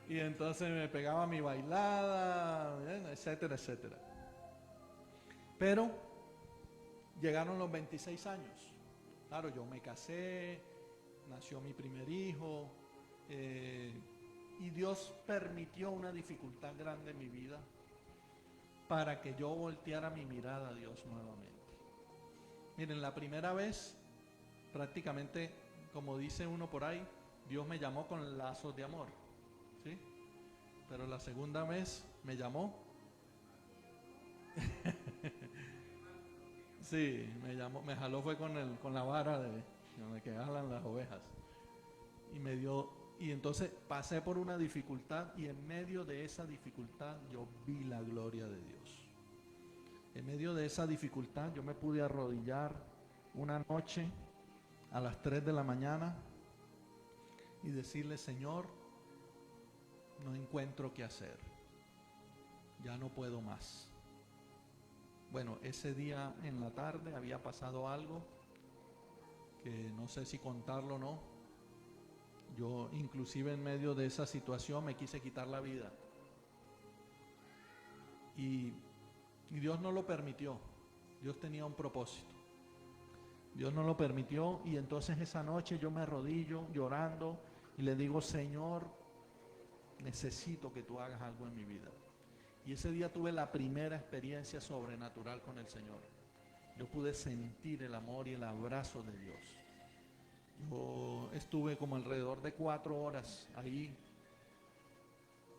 A: Y entonces me pegaba mi bailada, etcétera, etcétera. Pero llegaron los 26 años. Claro, yo me casé, nació mi primer hijo, y Dios permitió una dificultad grande en mi vida para que yo volteara mi mirada a Dios nuevamente. Miren, la primera vez, prácticamente, como dice uno por ahí, Dios me llamó con lazos de amor, ¿sí? Pero la segunda vez me llamó, sí, me jaló fue con la vara de que jalan las ovejas. Y entonces pasé por una dificultad y en medio de esa dificultad yo vi la gloria de Dios. En medio de esa dificultad yo me pude arrodillar una noche a las 3 de la mañana y decirle, Señor, no encuentro qué hacer, ya no puedo más. Bueno, ese día en la tarde había pasado algo que no sé si contarlo o no. Yo inclusive en medio de esa situación me quise quitar la vida. Y Dios no lo permitió. Dios tenía un propósito. Dios no lo permitió y entonces esa noche yo me arrodillo llorando y le digo, Señor, necesito que tú hagas algo en mi vida. Y ese día tuve la primera experiencia sobrenatural con el Señor. Yo pude sentir el amor y el abrazo de Dios. Yo estuve como alrededor de 4 horas ahí,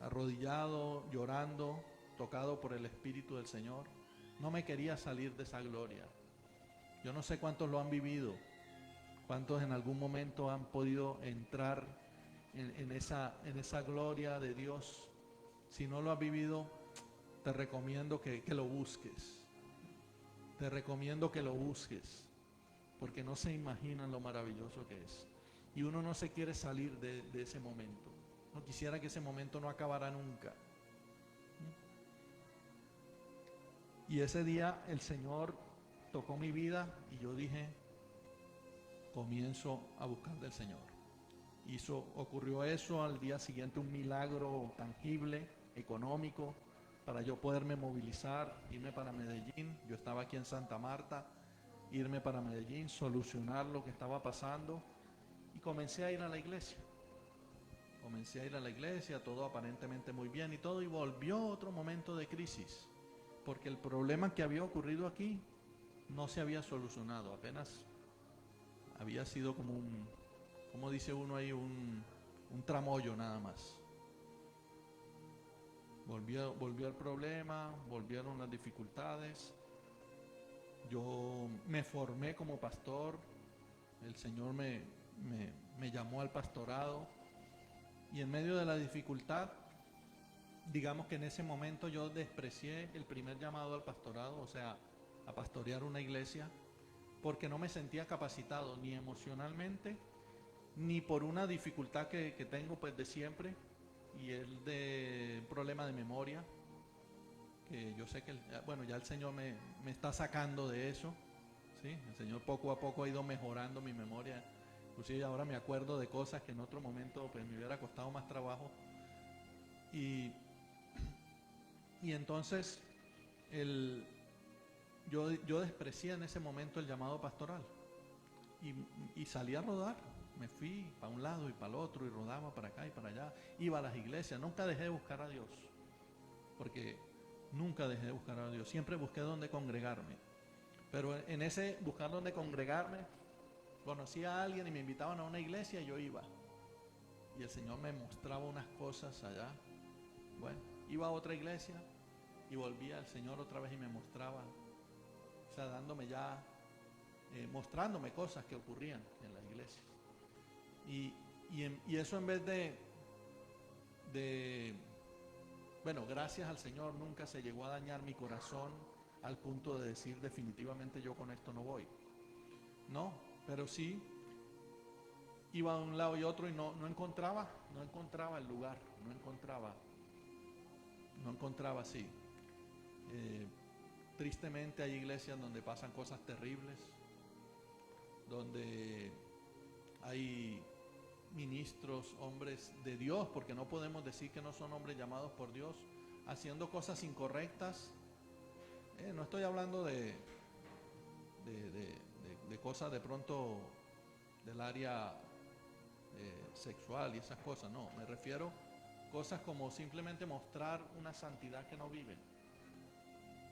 A: arrodillado, llorando, tocado por el Espíritu del Señor. No me quería salir de esa gloria. Yo no sé cuántos lo han vivido, cuántos en algún momento han podido entrar en esa gloria de Dios. Si no lo has vivido, te recomiendo que lo busques. Te recomiendo que lo busques, porque no se imaginan lo maravilloso que es. Y uno no se quiere salir de ese momento. No quisiera que ese momento no acabara nunca. Y ese día el Señor tocó mi vida y yo dije, comienzo a buscar del Señor. Ocurrió eso, al día siguiente un milagro tangible, económico, para yo poderme movilizar, irme para Medellín. Yo estaba aquí en Santa Marta, irme para Medellín, solucionar lo que estaba pasando y comencé a ir a la iglesia. Comencé a ir a la iglesia, todo aparentemente muy bien y todo, y volvió otro momento de crisis, porque el problema que había ocurrido aquí no se había solucionado, apenas había sido como como dice uno ahí, un tramoyo nada más. Volvió el problema, volvieron las dificultades. Yo me formé como pastor, el Señor me llamó al pastorado y en medio de la dificultad, digamos que en ese momento yo desprecié el primer llamado al pastorado, o sea, a pastorear una iglesia, porque no me sentía capacitado ni emocionalmente, ni por una dificultad que tengo pues de siempre, y el de un problema de memoria, que yo sé que, bueno, ya el Señor me está sacando de eso, ¿sí? El Señor poco a poco ha ido mejorando mi memoria, inclusive ahora me acuerdo de cosas que en otro momento pues me hubiera costado más trabajo, y entonces yo desprecié en ese momento el llamado pastoral, y salí a rodar. Me fui para un lado y para el otro y rodaba para acá y para allá. Iba a las iglesias, nunca dejé de buscar a Dios, porque nunca dejé de buscar a Dios. Siempre busqué dónde congregarme. Pero en ese buscar dónde congregarme, conocí a alguien y me invitaban a una iglesia y yo iba. Y el Señor me mostraba unas cosas allá. Bueno, iba a otra iglesia y volvía el Señor otra vez y me mostraba, o sea, dándome ya, mostrándome cosas que ocurrían en la iglesia. Y eso en vez bueno, gracias al Señor nunca se llegó a dañar mi corazón al punto de decir definitivamente yo con esto no voy. No, pero sí iba de un lado y otro y no encontraba el lugar, no encontraba así. Tristemente hay iglesias donde pasan cosas terribles, donde hay ministros, hombres de Dios, porque no podemos decir que no son hombres llamados por Dios, haciendo cosas incorrectas. No estoy hablando de cosas de pronto del área sexual y esas cosas, no, me refiero a cosas como simplemente mostrar una santidad que no viven.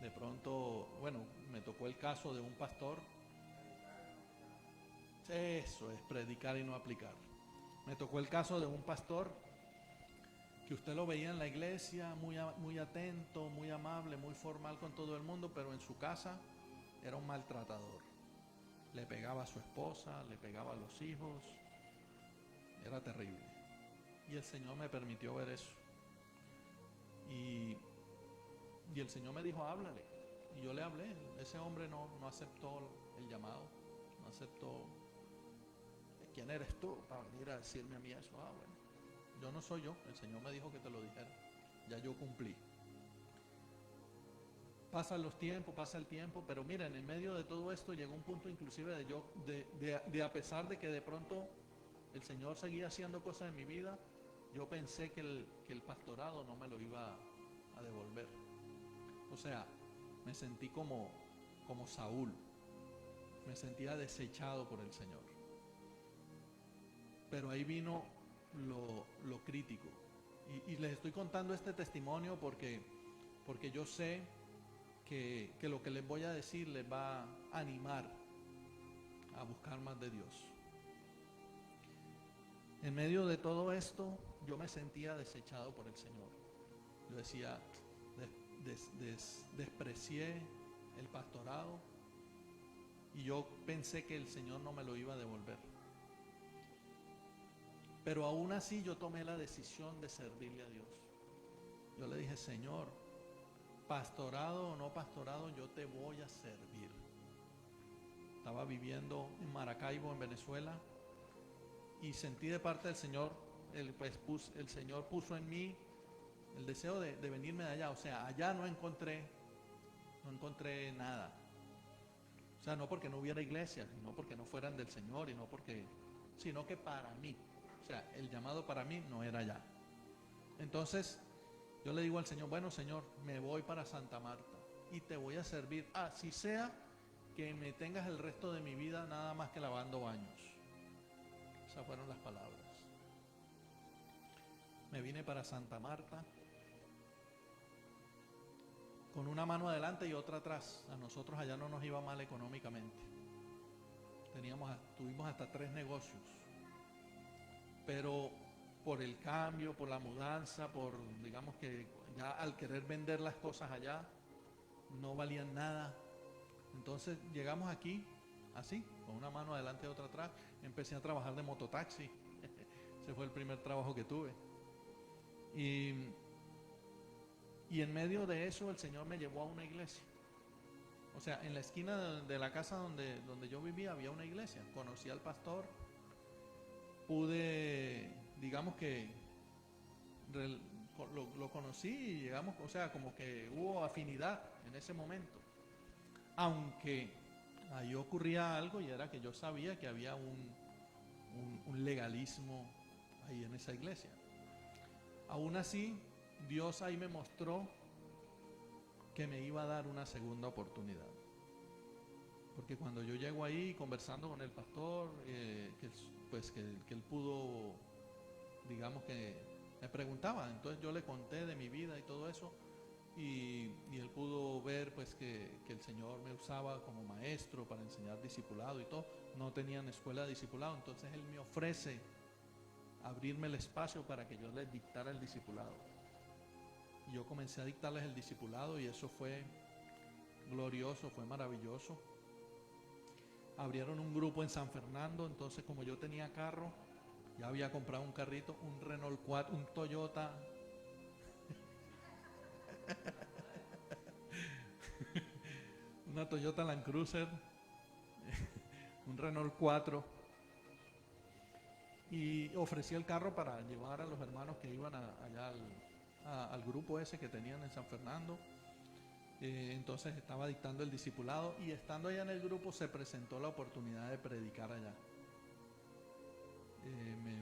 A: De pronto, bueno, me tocó el caso de un pastor. Eso es predicar y no aplicar. Me tocó el caso de un pastor que usted lo veía en la iglesia muy atento, muy amable, muy formal con todo el mundo, pero en su casa era un maltratador. Le pegaba a su esposa, le pegaba a los hijos, era terrible. Y el Señor me permitió ver eso. Y el Señor me dijo, háblale. Y yo le hablé. Ese hombre no aceptó el llamado, no aceptó. ¿Quién eres tú para venir a decirme a mí eso? Bueno, yo no soy yo, el Señor me dijo que te lo dijera, ya yo cumplí. Pasa el tiempo, pero miren, en medio de todo esto llegó un punto inclusive de a pesar de que de pronto el Señor seguía haciendo cosas en mi vida, yo pensé que el pastorado no me lo iba a devolver. O sea, me sentí como Saúl, me sentía desechado por el Señor. Pero ahí vino lo crítico. Y les estoy contando este testimonio porque yo sé que lo que les voy a decir les va a animar a buscar más de Dios. En medio de todo esto, yo me sentía desechado por el Señor. Yo decía, desprecié el pastorado y yo pensé que el Señor no me lo iba a devolver. Pero aún así yo tomé la decisión de servirle a Dios. Yo le dije, Señor, pastorado o no pastorado, yo te voy a servir. Estaba viviendo en Maracaibo, en Venezuela, y sentí de parte del Señor, el Señor puso en mí el deseo de venirme de allá. O sea, allá no encontré nada. O sea, no porque no hubiera iglesias, no porque no fueran del Señor, sino que para mí, o sea, el llamado para mí no era allá. Entonces, yo le digo al Señor, bueno, Señor, me voy para Santa Marta y te voy a servir, así sea que me tengas el resto de mi vida nada más que lavando baños. Esas fueron las palabras. Me vine para Santa Marta con una mano adelante y otra atrás. A nosotros allá no nos iba mal económicamente. Tuvimos hasta 3 negocios. Pero por el cambio, por la mudanza, digamos que ya al querer vender las cosas allá, no valían nada. Entonces llegamos aquí, así, con una mano adelante y otra atrás. Empecé a trabajar de mototaxi. Ese fue el primer trabajo que tuve. Y en medio de eso el Señor me llevó a una iglesia. O sea, en la esquina de la casa donde yo vivía había una iglesia. Conocí al pastor. Pude, digamos que lo conocí y llegamos, o sea, como que hubo afinidad en ese momento. Aunque ahí ocurría algo y era que yo sabía que había un legalismo ahí en esa iglesia. Aún así, Dios ahí me mostró que me iba a dar una segunda oportunidad. Porque cuando yo llego ahí conversando con el pastor, que él pudo, digamos que me preguntaba, entonces yo le conté de mi vida y todo eso, y él pudo ver pues que el Señor me usaba como maestro para enseñar discipulado y todo. No tenían escuela de discipulado, entonces él me ofrece abrirme el espacio para que yo les dictara el discipulado. Y yo comencé a dictarles el discipulado y eso fue glorioso, fue maravilloso. Abrieron un grupo en San Fernando, entonces como yo tenía carro, ya había comprado un carrito, un Renault 4, un Toyota. Una Toyota Land Cruiser, un Renault 4. Y ofrecí el carro para llevar a los hermanos que iban allá al grupo ese que tenían en San Fernando. Entonces estaba dictando el discipulado y estando allá en el grupo se presentó la oportunidad de predicar allá.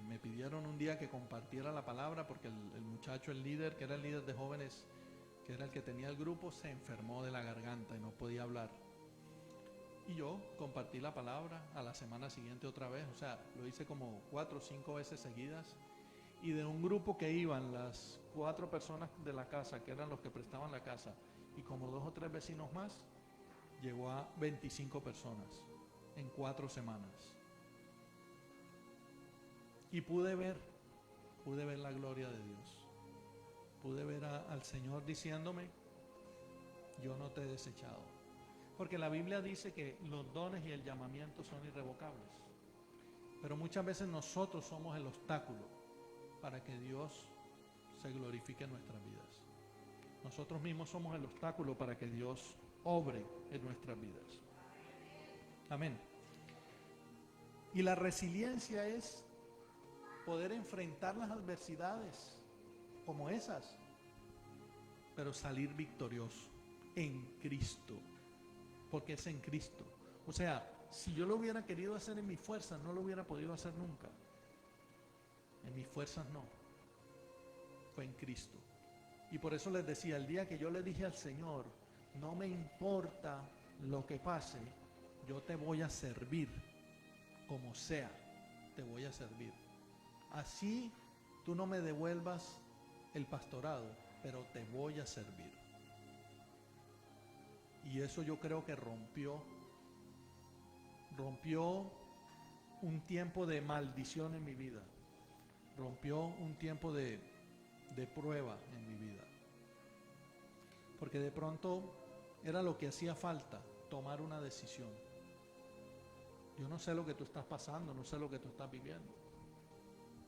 A: Me pidieron un día que compartiera la palabra porque el muchacho, el líder, que era el líder de jóvenes, que era el que tenía el grupo, se enfermó de la garganta y no podía hablar. Y yo compartí la palabra a la semana siguiente otra vez, o sea, lo hice como 4 o 5 veces seguidas. Y de un grupo que iban las 4 personas de la casa, que eran los que prestaban la casa, y como 2 o 3 vecinos más, llegó a 25 personas en 4 semanas. Y pude ver la gloria de Dios. Pude ver al Señor diciéndome, yo no te he desechado. Porque la Biblia dice que los dones y el llamamiento son irrevocables. Pero muchas veces nosotros somos el obstáculo para que Dios se glorifique en nuestras vidas. Nosotros mismos somos el obstáculo para que Dios obre en nuestras vidas. Amén. Y la resiliencia es poder enfrentar las adversidades como esas, pero salir victorioso en Cristo, porque es en Cristo. O sea, si yo lo hubiera querido hacer en mis fuerzas, no lo hubiera podido hacer nunca. En mis fuerzas no, fue en Cristo. Y por eso les decía, el día que yo le dije al Señor, no me importa lo que pase, yo te voy a servir, como sea, te voy a servir. Así tú no me devuelvas el pastorado, pero te voy a servir. Y eso yo creo que rompió un tiempo de maldición en mi vida, rompió un tiempo de prueba en mi vida, porque de pronto era lo que hacía falta, tomar una decisión. Yo no sé lo que tú estás pasando, no sé lo que tú estás viviendo,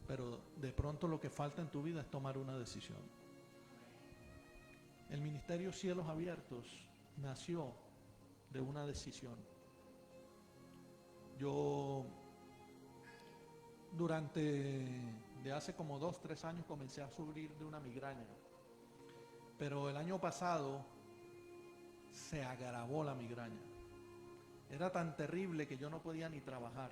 A: pero de pronto lo que falta en tu vida es tomar una decisión. El ministerio Cielos Abiertos nació de una decisión. Yo de hace como 2-3 años comencé a sufrir de una migraña, pero el año pasado se agravó la migraña. Era tan terrible que yo no podía ni trabajar.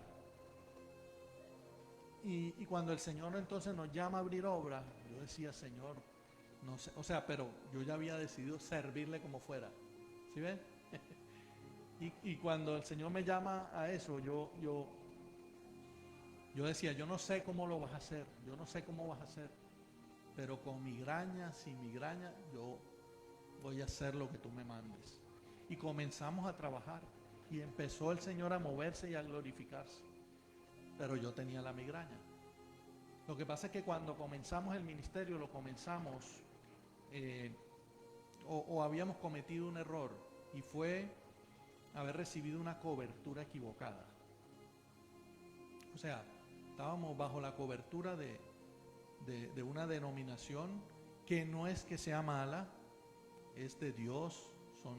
A: Y cuando el Señor entonces nos llama a abrir obra, yo decía, Señor, no sé, o sea, pero yo ya había decidido servirle como fuera. ¿Sí ven? Y cuando el Señor me llama a eso, yo decía, yo no sé cómo lo vas a hacer, yo no sé cómo vas a hacer, pero con migraña, sin migraña, yo voy a hacer lo que tú me mandes. Y comenzamos a trabajar y empezó el Señor a moverse y a glorificarse, pero yo tenía la migraña. Lo que pasa es que cuando comenzamos el ministerio lo comenzamos o habíamos cometido un error, y fue haber recibido una cobertura equivocada. O sea, estábamos bajo la cobertura de una denominación que no es que sea mala, es de Dios. Son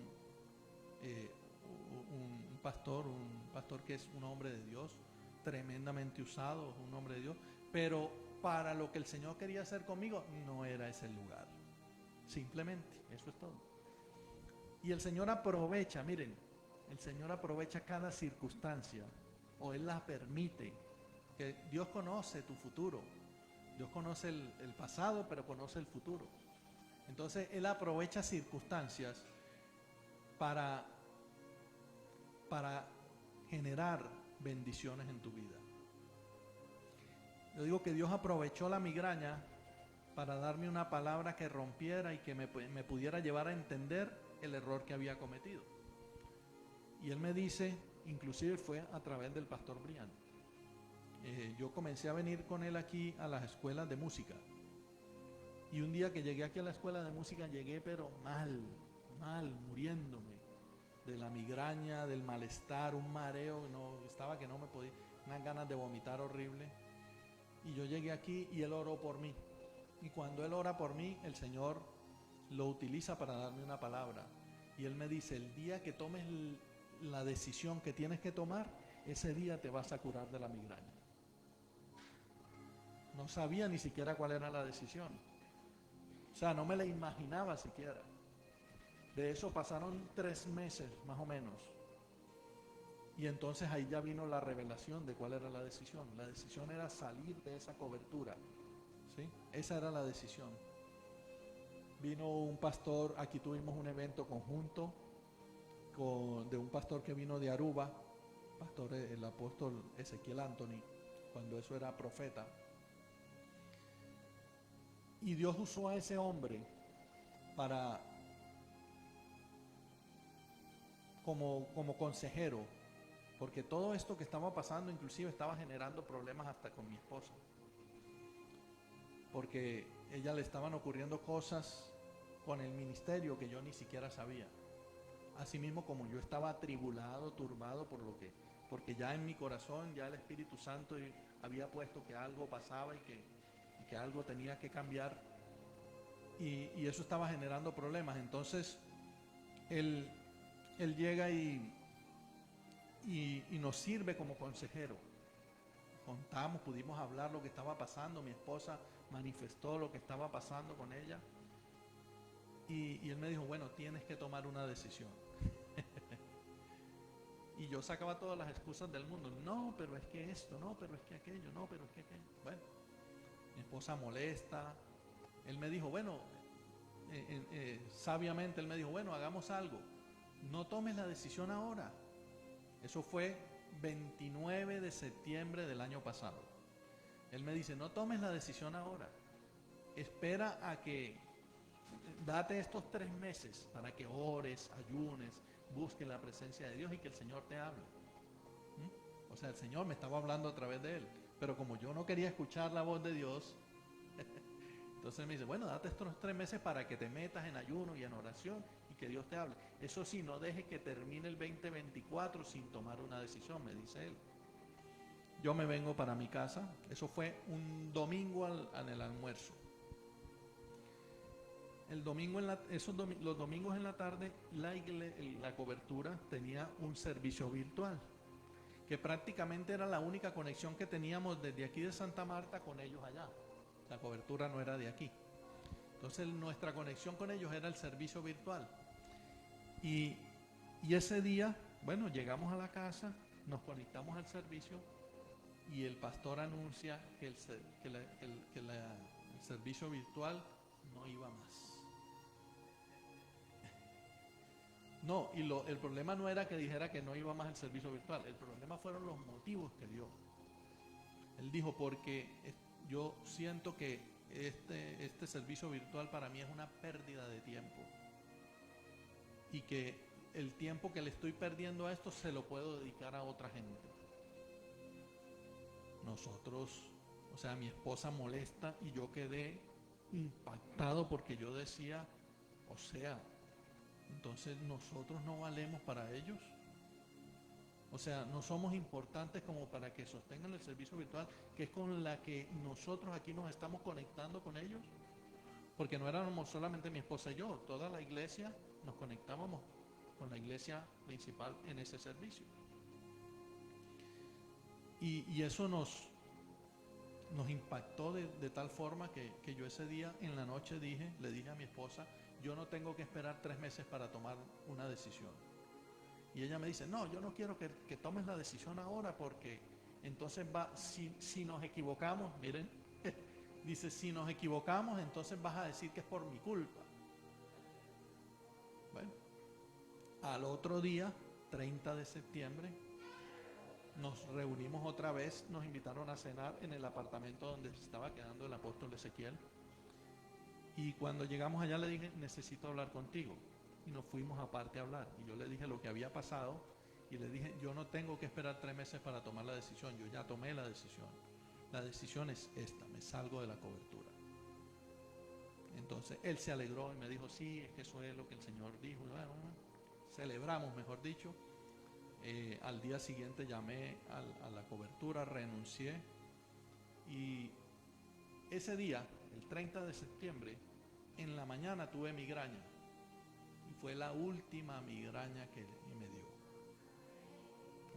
A: un pastor que es un hombre de Dios, tremendamente usado, un hombre de Dios, pero para lo que el Señor quería hacer conmigo no era ese el lugar. Simplemente, eso es todo. Y el Señor aprovecha, miren, el Señor aprovecha cada circunstancia, o Él la permite, que Dios conoce tu futuro. Dios conoce el pasado, pero conoce el futuro. Entonces Él aprovecha circunstancias para generar bendiciones en tu vida. Yo digo que Dios aprovechó la migraña para darme una palabra que rompiera y que me pudiera llevar a entender el error que había cometido. Y Él me dice, inclusive fue a través del pastor Brian. Yo comencé a venir con él aquí a las escuelas de música. Y un día que llegué aquí a la escuela de música, llegué pero mal, muriéndome de la migraña, del malestar, un mareo, que no me podía, unas ganas de vomitar horrible. Y yo llegué aquí y él oró por mí. Y cuando él ora por mí, el Señor lo utiliza para darme una palabra. Y él me dice, el día que tomes la decisión que tienes que tomar, ese día te vas a curar de la migraña. No sabía ni siquiera cuál era la decisión. O sea, no me la imaginaba siquiera. De eso pasaron 3 meses más o menos. Y entonces ahí ya vino la revelación de cuál era la decisión. La decisión era salir de esa cobertura. ¿Sí? Esa era la decisión. Vino un pastor, aquí tuvimos un evento conjunto de un pastor que vino de Aruba, el apóstol Ezequiel Anthony, cuando eso era profeta. Y Dios usó a ese hombre como consejero, porque todo esto que estaba pasando inclusive estaba generando problemas hasta con mi esposa, porque a ella le estaban ocurriendo cosas con el ministerio que yo ni siquiera sabía. Asimismo, como yo estaba atribulado, turbado porque ya en mi corazón ya el Espíritu Santo había puesto que algo pasaba y que algo tenía que cambiar, y eso estaba generando problemas. Entonces él llega y nos sirve como consejero. Contamos, pudimos hablar lo que estaba pasando, mi esposa manifestó lo que estaba pasando con ella, y él me dijo, bueno, tienes que tomar una decisión. Y yo sacaba todas las excusas del mundo, no, pero es que esto, no, pero es que aquello, no, pero es que aquello. Bueno, mi esposa molesta. Él me dijo, bueno, sabiamente él me dijo, bueno, hagamos algo, no tomes la decisión ahora. Eso fue 29 de septiembre del año pasado. Él me dice, no tomes la decisión ahora, espera a que, date estos 3 meses para que ores, ayunes, busques la presencia de Dios y que el Señor te hable. O sea, el Señor me estaba hablando a través de él, pero como yo no quería escuchar la voz de Dios, entonces me dice, bueno, date estos 3 meses para que te metas en ayuno y en oración y que Dios te hable. Eso sí, no dejes que termine el 2024 sin tomar una decisión, me dice él. Yo me vengo para mi casa, eso fue un domingo en el almuerzo. el domingo los domingos en la tarde, la cobertura tenía un servicio virtual, que prácticamente era la única conexión que teníamos desde aquí de Santa Marta con ellos allá. La cobertura no era de aquí. Entonces nuestra conexión con ellos era el servicio virtual. Y ese día, bueno, llegamos a la casa, nos conectamos al servicio y el pastor anuncia que el servicio virtual no iba más. No, y el problema no era que dijera que no iba más el servicio virtual, el problema fueron los motivos que dio. Él dijo, porque yo siento que este servicio virtual para mí es una pérdida de tiempo y que el tiempo que le estoy perdiendo a esto se lo puedo dedicar a otra gente. Nosotros, o sea, mi esposa molesta y yo quedé impactado porque yo decía, o sea, entonces nosotros no valemos para ellos. O sea, no somos importantes como para que sostengan el servicio virtual, que es con la que nosotros aquí nos estamos conectando con ellos. Porque no éramos solamente mi esposa y yo, toda la iglesia nos conectábamos con la iglesia principal en ese servicio. Y eso nos impactó de tal forma que yo ese día en la noche le dije a mi esposa, yo no tengo que esperar 3 meses para tomar una decisión. Y ella me dice, no, yo no quiero que tomes la decisión ahora porque entonces si nos equivocamos, miren, dice, si nos equivocamos entonces vas a decir que es por mi culpa. Bueno, al otro día, 30 de septiembre, nos reunimos otra vez, nos invitaron a cenar en el apartamento donde se estaba quedando el apóstol Ezequiel. Y cuando llegamos allá le dije, necesito hablar contigo. Y nos fuimos aparte a hablar. Y yo le dije lo que había pasado y le dije, yo no tengo que esperar 3 meses para tomar la decisión, yo ya tomé la decisión. La decisión es esta, me salgo de la cobertura. Entonces él se alegró y me dijo, sí, es que eso es lo que el Señor dijo. Bueno, celebramos, mejor dicho. Al día siguiente llamé a la cobertura, renuncié y ese día, el 30 de septiembre, en la mañana tuve migraña y fue la última migraña que me dio.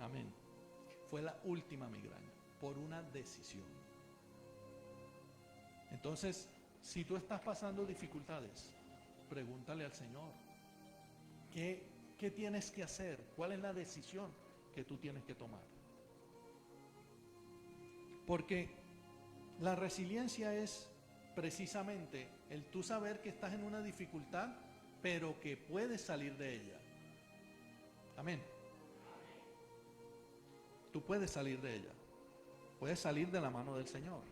A: Amén. Fue la última migraña por una decisión. Entonces, si tú estás pasando dificultades, pregúntale al Señor, ¿qué tienes que hacer? ¿Cuál es la decisión que tú tienes que tomar? Porque la resiliencia es precisamente el tú saber que estás en una dificultad, pero que puedes salir de ella. Amén. Tú puedes salir de ella. Puedes salir de la mano del Señor.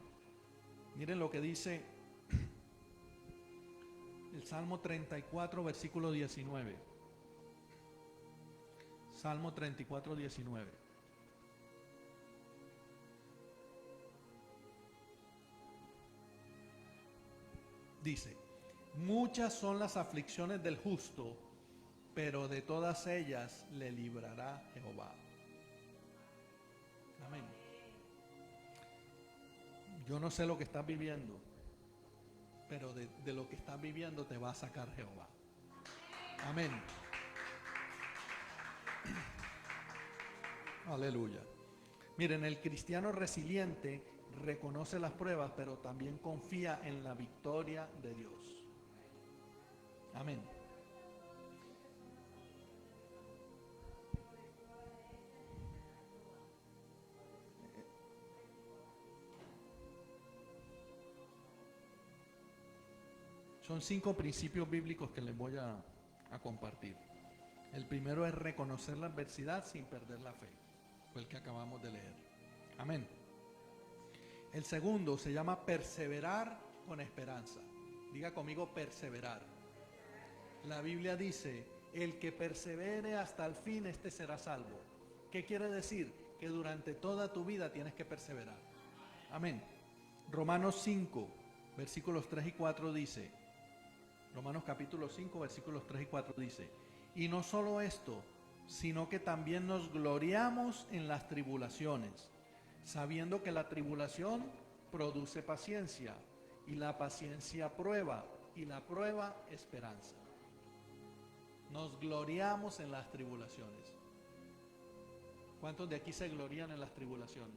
A: Miren lo que dice el Salmo 34, versículo 19. Salmo 34, 19. Dice, muchas son las aflicciones del justo, pero de todas ellas le librará Jehová. Amén. Yo no sé lo que estás viviendo, pero de lo que estás viviendo te va a sacar Jehová. Amén. Aleluya. Miren, el cristiano resiliente reconoce las pruebas, pero también confía en la victoria de Dios. Amén. Son 5 principios bíblicos que les voy a compartir. El primero es reconocer la adversidad sin perder la fe. Fue el que acabamos de leer. Amén. El segundo se llama perseverar con esperanza. Diga conmigo, perseverar. La Biblia dice, el que persevere hasta el fin, este será salvo. ¿Qué quiere decir? Que durante toda tu vida tienes que perseverar. Amén. Romanos 5, versículos 3 y 4 dice, Romanos capítulo 5, versículos 3 y 4 dice, y no solo esto, sino que también nos gloriamos en las tribulaciones, sabiendo que la tribulación produce paciencia, y la paciencia prueba, y la prueba esperanza. Nos gloriamos en las tribulaciones. ¿Cuántos de aquí se glorían en las tribulaciones?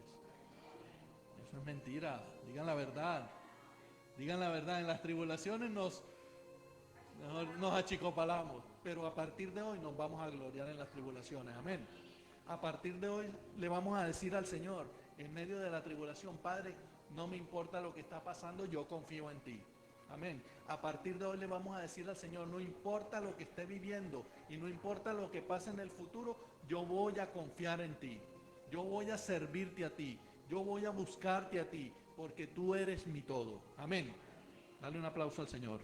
A: Eso es mentira, digan la verdad. Digan la verdad, en las tribulaciones nos achicopalamos, pero a partir de hoy nos vamos a gloriar en las tribulaciones, amén. A partir de hoy le vamos a decir al Señor, en medio de la tribulación, Padre, no me importa lo que está pasando, yo confío en ti. Amén. A partir de hoy le vamos a decir al Señor, no importa lo que esté viviendo y no importa lo que pase en el futuro, yo voy a confiar en ti. Yo voy a servirte a ti. Yo voy a buscarte a ti, porque tú eres mi todo. Amén. Dale un aplauso al Señor.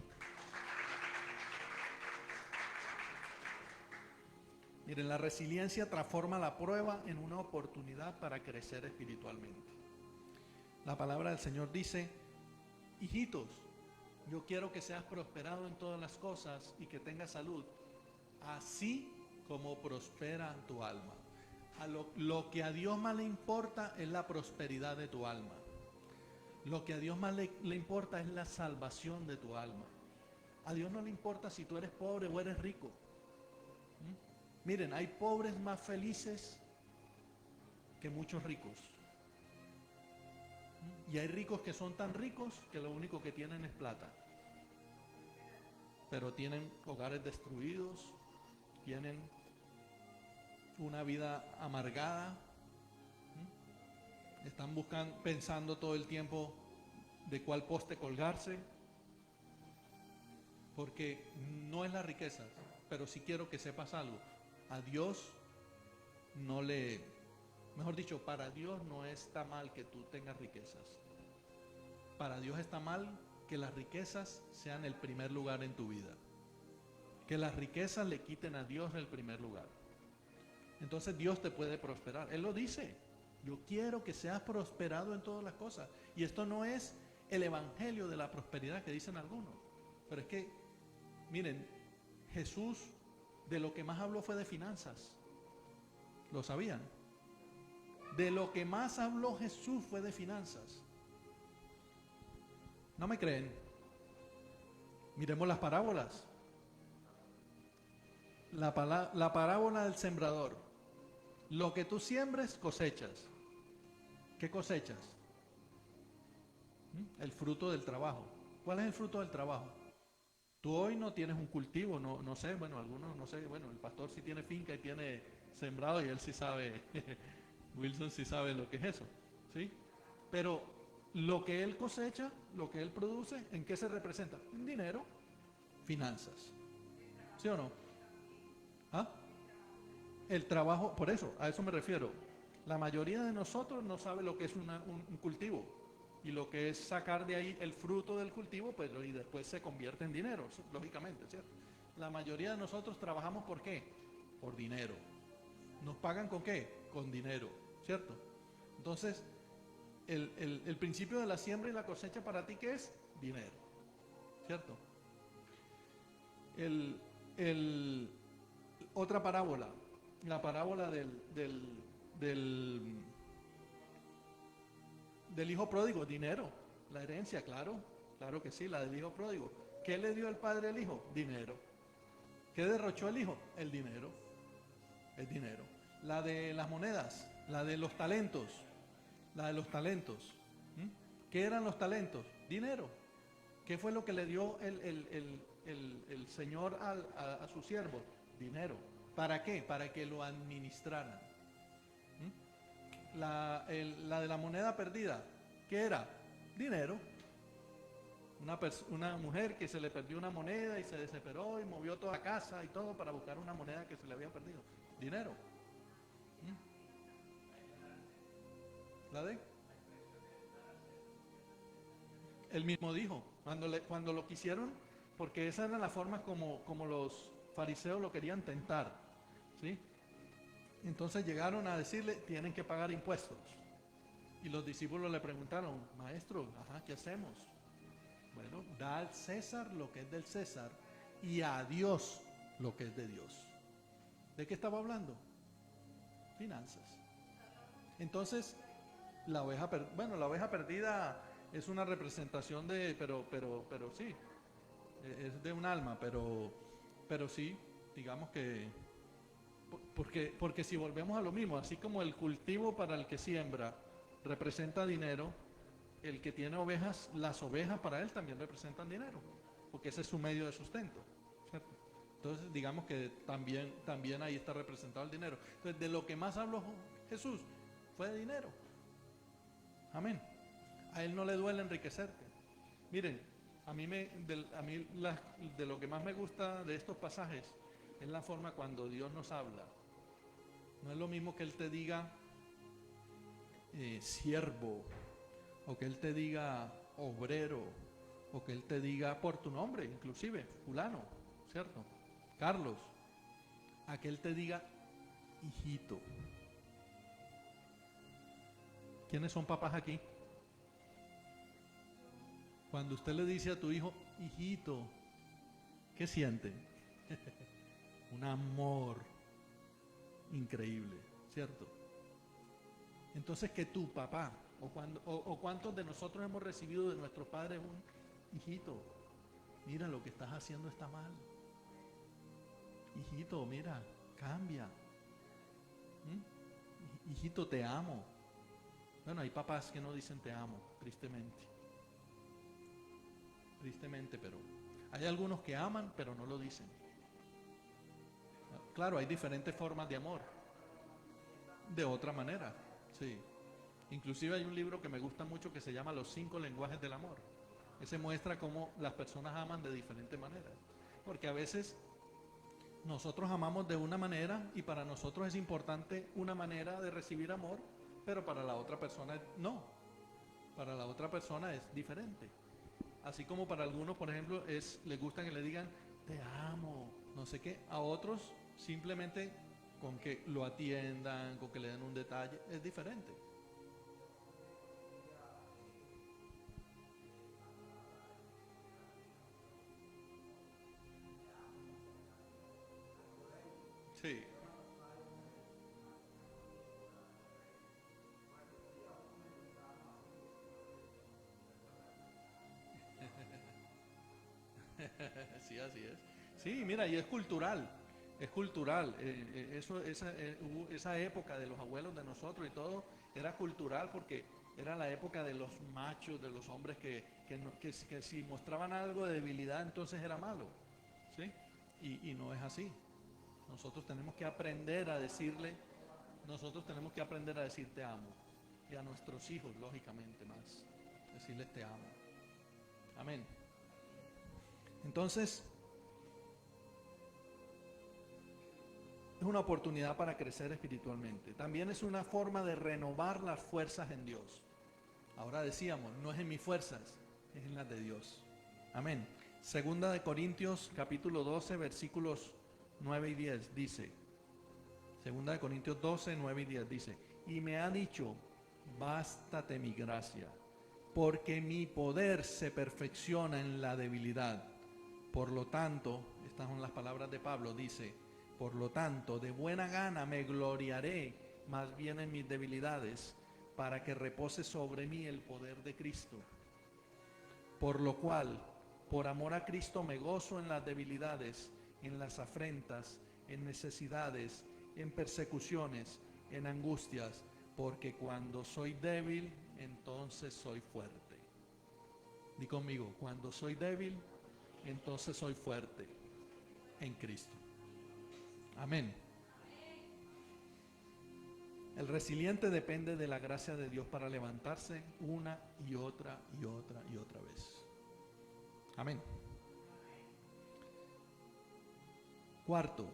A: Miren, la resiliencia transforma la prueba en una oportunidad para crecer espiritualmente. La palabra del Señor dice, hijitos, yo quiero que seas prosperado en todas las cosas y que tengas salud, así como prospera tu alma. Lo que a Dios más le importa es la prosperidad de tu alma. Lo que a Dios más le importa es la salvación de tu alma. A Dios no le importa si tú eres pobre o eres rico. Miren, hay pobres más felices que muchos ricos. Y hay ricos que son tan ricos que lo único que tienen es plata. Pero tienen hogares destruidos, tienen una vida amargada, están pensando todo el tiempo de cuál poste colgarse, porque no es la riqueza, pero sí quiero que sepas algo, a Dios no le, mejor dicho, para Dios no está mal que tú tengas riquezas, para Dios está mal que las riquezas sean el primer lugar en tu vida, que las riquezas le quiten a Dios el primer lugar. Entonces Dios te puede prosperar. Él lo dice. Yo quiero que seas prosperado en todas las cosas. Y esto no es el evangelio de la prosperidad que dicen algunos. Pero es que, miren, Jesús de lo que más habló fue de finanzas. ¿Lo sabían? De lo que más habló Jesús fue de finanzas. ¿No me creen? Miremos las parábolas. La parábola del sembrador. Lo que tú siembres, cosechas. ¿Qué cosechas? El fruto del trabajo. ¿Cuál es el fruto del trabajo? Tú hoy no tienes un cultivo, no sé, bueno, algunos, no sé, bueno, el pastor sí tiene finca y tiene sembrado y él sí sabe, Wilson sí sabe lo que es eso, ¿sí? Pero lo que él cosecha, lo que él produce, ¿en qué se representa? En dinero, finanzas. ¿Sí o no? ¿Ah? El trabajo, por eso, a eso me refiero. La mayoría de nosotros no sabe lo que es un cultivo y lo que es sacar de ahí el fruto del cultivo, pues y después se convierte en dinero, lógicamente, ¿cierto? La mayoría de nosotros trabajamos ¿por qué? Por dinero. ¿Nos pagan con qué? Con dinero, ¿cierto? Entonces, el principio de la siembra y la cosecha para ti, ¿qué es? Dinero, ¿cierto? Otra parábola, la parábola del hijo pródigo, dinero, la herencia, claro que sí, la del hijo pródigo. ¿Qué le dio el padre al hijo? Dinero. ¿Qué derrochó el hijo? El dinero. El dinero. La de las monedas, la de los talentos, la de los talentos. ¿Qué eran los talentos? Dinero. ¿Qué fue lo que le dio el Señor a su siervo? Dinero. ¿Para qué? Para que lo administraran. La de la moneda perdida, ¿qué era? Dinero. Una mujer que se le perdió una moneda y se desesperó y movió toda la casa y todo para buscar una moneda que se le había perdido. Dinero. ¿La de? Él mismo dijo, cuando lo quisieron, porque esa era la forma como los fariseos lo querían tentar, ¿sí? Entonces llegaron a decirle, tienen que pagar impuestos. Y los discípulos le preguntaron, maestro, ¿qué hacemos? Bueno, da al César lo que es del César y a Dios lo que es de Dios. ¿De qué estaba hablando? Finanzas. Entonces, la oveja perdida es una representación de, pero sí, es de un alma, pero sí, digamos que, porque si volvemos a lo mismo, así como el cultivo para el que siembra representa dinero, el que tiene ovejas, las ovejas para él también representan dinero, porque ese es su medio de sustento, ¿cierto? Entonces digamos que también ahí está representado el dinero. Entonces de lo que más habló Jesús fue de dinero. Amén. A él no le duele enriquecerte. Miren, de lo que más me gusta de estos pasajes es la forma cuando Dios nos habla. No es lo mismo que Él te diga siervo, o que Él te diga obrero, o que Él te diga por tu nombre, inclusive, fulano, ¿cierto? Carlos, a que Él te diga hijito. ¿Quiénes son papás aquí? Cuando usted le dice a tu hijo, hijito, ¿qué siente? Un amor increíble, ¿cierto? Entonces que tu papá, o cuántos de nosotros hemos recibido de nuestros padres un hijito, mira lo que estás haciendo está mal. Hijito, mira, cambia. Hijito, te amo. Bueno, hay papás que no dicen te amo, tristemente. Tristemente, pero hay algunos que aman, pero no lo dicen. Claro, hay diferentes formas de amor. De otra manera, sí. Inclusive hay un libro que me gusta mucho que se llama Los 5 lenguajes del amor. Ese muestra cómo las personas aman de diferentes maneras. Porque a veces nosotros amamos de una manera y para nosotros es importante una manera de recibir amor, pero para la otra persona no. Para la otra persona es diferente. Así como para algunos, por ejemplo, les gusta que le digan te amo, no sé qué. A otros simplemente con que lo atiendan, con que le den un detalle, es diferente. Sí. Sí, así es. Sí, mira, y es cultural. Es cultural. Esa época de los abuelos de nosotros y todo era cultural porque era la época de los machos, de los hombres que si mostraban algo de debilidad entonces era malo. ¿Sí? Y no es así. Nosotros tenemos que aprender a decirle, nosotros tenemos que aprender a decir te amo. Y a nuestros hijos, lógicamente, más. Decirles te amo. Amén. Entonces, es una oportunidad para crecer espiritualmente. También es una forma de renovar las fuerzas en Dios. Ahora decíamos, no es en mis fuerzas, es en las de Dios. Amén. Segunda de Corintios capítulo 12 versículos 9 y 10 dice, Segunda de Corintios 12, 9 y 10 dice, y me ha dicho, bástate mi gracia, porque mi poder se perfecciona en la debilidad. Por lo tanto, estas son las palabras de Pablo, dice, por lo tanto, de buena gana me gloriaré más bien en mis debilidades, para que repose sobre mí el poder de Cristo. Por lo cual, por amor a Cristo me gozo en las debilidades, en las afrentas, en necesidades, en persecuciones, en angustias, porque cuando soy débil, entonces soy fuerte. Di conmigo, cuando soy débil, entonces soy fuerte en Cristo. Amén. El resiliente depende de la gracia de Dios para levantarse una y otra y otra y otra vez. Amén. Cuarto,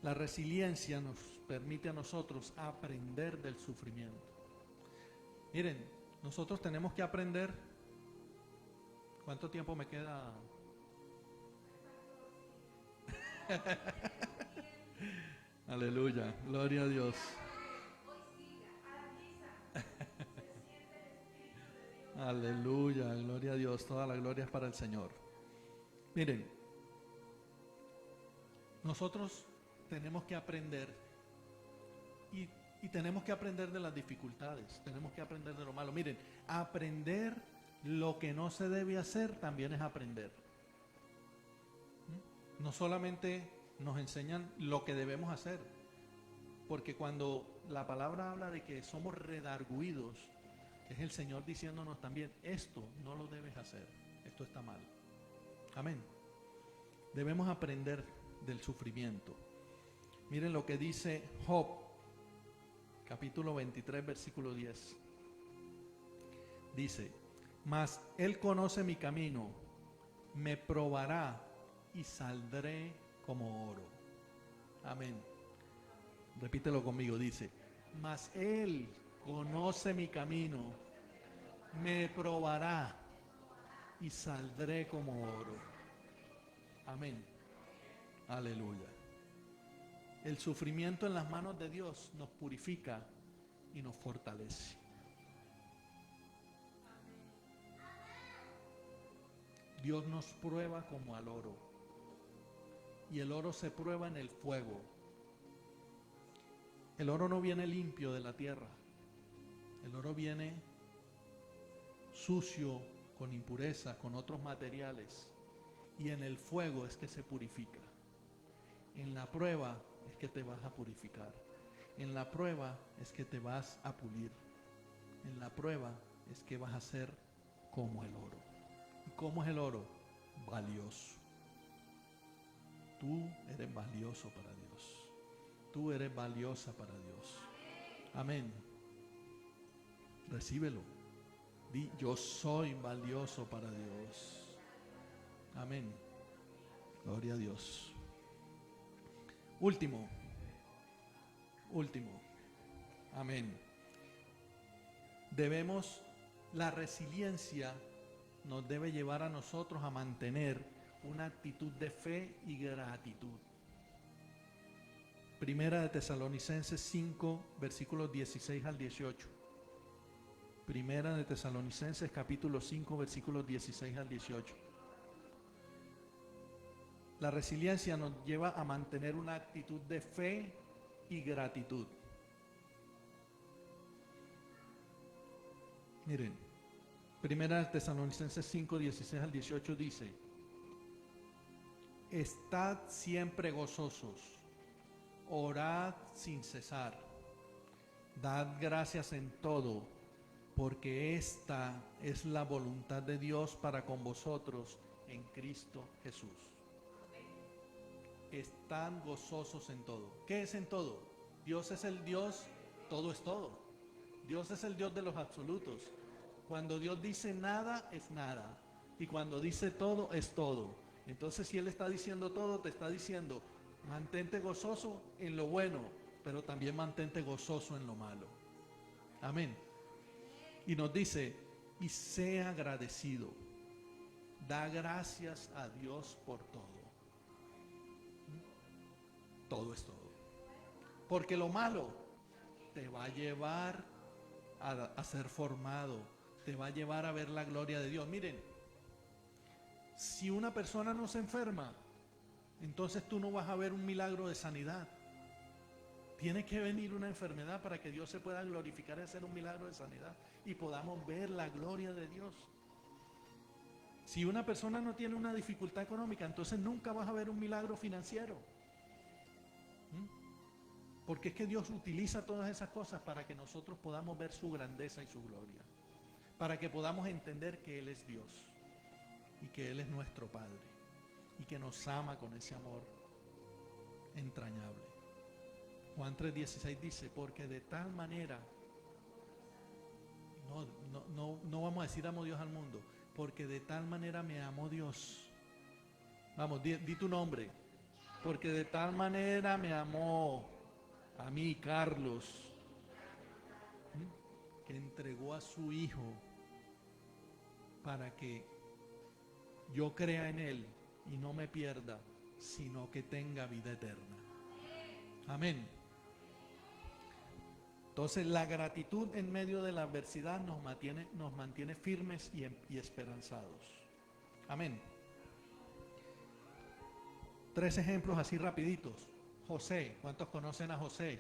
A: la resiliencia nos permite a nosotros aprender del sufrimiento. Miren, nosotros tenemos que aprender. ¿Cuánto tiempo me queda? Aleluya, gloria a Dios. Aleluya, gloria a Dios, toda la gloria es para el Señor. Miren, nosotros tenemos que aprender y tenemos que aprender de las dificultades, tenemos que aprender de lo malo. Miren, aprender lo que no se debe hacer también es aprender. no solamente nos enseñan lo que debemos hacer, porque cuando la palabra habla de que somos redarguidos, es el Señor diciéndonos también, esto no lo debes hacer, esto está mal. Amén. Debemos aprender del sufrimiento. Miren lo que dice Job, capítulo 23, versículo 10. Dice, mas Él conoce mi camino, me probará y saldré como oro. Amén. Repítelo conmigo, dice, mas Él conoce mi camino, me probará y saldré como oro. Amén. Aleluya. El sufrimiento en las manos de Dios nos purifica y nos fortalece. Dios nos prueba como al oro. Y el oro se prueba en el fuego. El oro no viene limpio de la tierra. El oro viene sucio, con impureza, con otros materiales. Y en el fuego es que se purifica. En la prueba es que te vas a purificar. En la prueba es que te vas a pulir. En la prueba es que vas a ser como el oro. ¿Y cómo es el oro? Valioso. Tú eres valioso para Dios. Tú eres valiosa para Dios. Amén. Recíbelo. Di, yo soy valioso para Dios. Amén. Gloria a Dios. Último. Amén. La resiliencia nos debe llevar a nosotros a mantener una actitud de fe y gratitud. Primera de Tesalonicenses 5, versículos 16 al 18. Primera de Tesalonicenses capítulo 5, versículos 16 al 18. La resiliencia nos lleva a mantener una actitud de fe y gratitud. Miren, Primera de Tesalonicenses 5, 16 al 18 dice, estad siempre gozosos, orad sin cesar, dad gracias en todo, porque esta es la voluntad de Dios para con vosotros en Cristo Jesús. Están gozosos en todo. ¿Qué es en todo? Dios es el Dios, todo es todo. Dios es el Dios de los absolutos. Cuando Dios dice nada, es nada. Y cuando dice todo, es todo. Entonces, si Él está diciendo todo, te está diciendo, mantente gozoso en lo bueno, pero también mantente gozoso en lo malo. Amén. Y nos dice, y sea agradecido. Da gracias a Dios por todo. Todo es todo. Porque lo malo te va a llevar a ser formado, te va a llevar a ver la gloria de Dios. Miren, si una persona no se enferma, entonces tú no vas a ver un milagro de sanidad. Tiene que venir una enfermedad para que Dios se pueda glorificar y hacer un milagro de sanidad y podamos ver la gloria de Dios. Si una persona no tiene una dificultad económica, entonces nunca vas a ver un milagro financiero. Porque es que Dios utiliza todas esas cosas para que nosotros podamos ver su grandeza y su gloria. Para que podamos entender que Él es Dios y que Él es nuestro Padre y que nos ama con ese amor entrañable. Juan 3:16 dice, porque de tal manera, no vamos a decir amo Dios al mundo, porque de tal manera me amó Dios. Vamos, di tu nombre. Porque de tal manera me amó a mí, Carlos, que entregó a su Hijo para que yo crea en Él y no me pierda, sino que tenga vida eterna. Amén. Entonces la gratitud en medio de la adversidad nos mantiene firmes y esperanzados. Amén. 3 ejemplos así rapiditos. José, ¿cuántos conocen a José?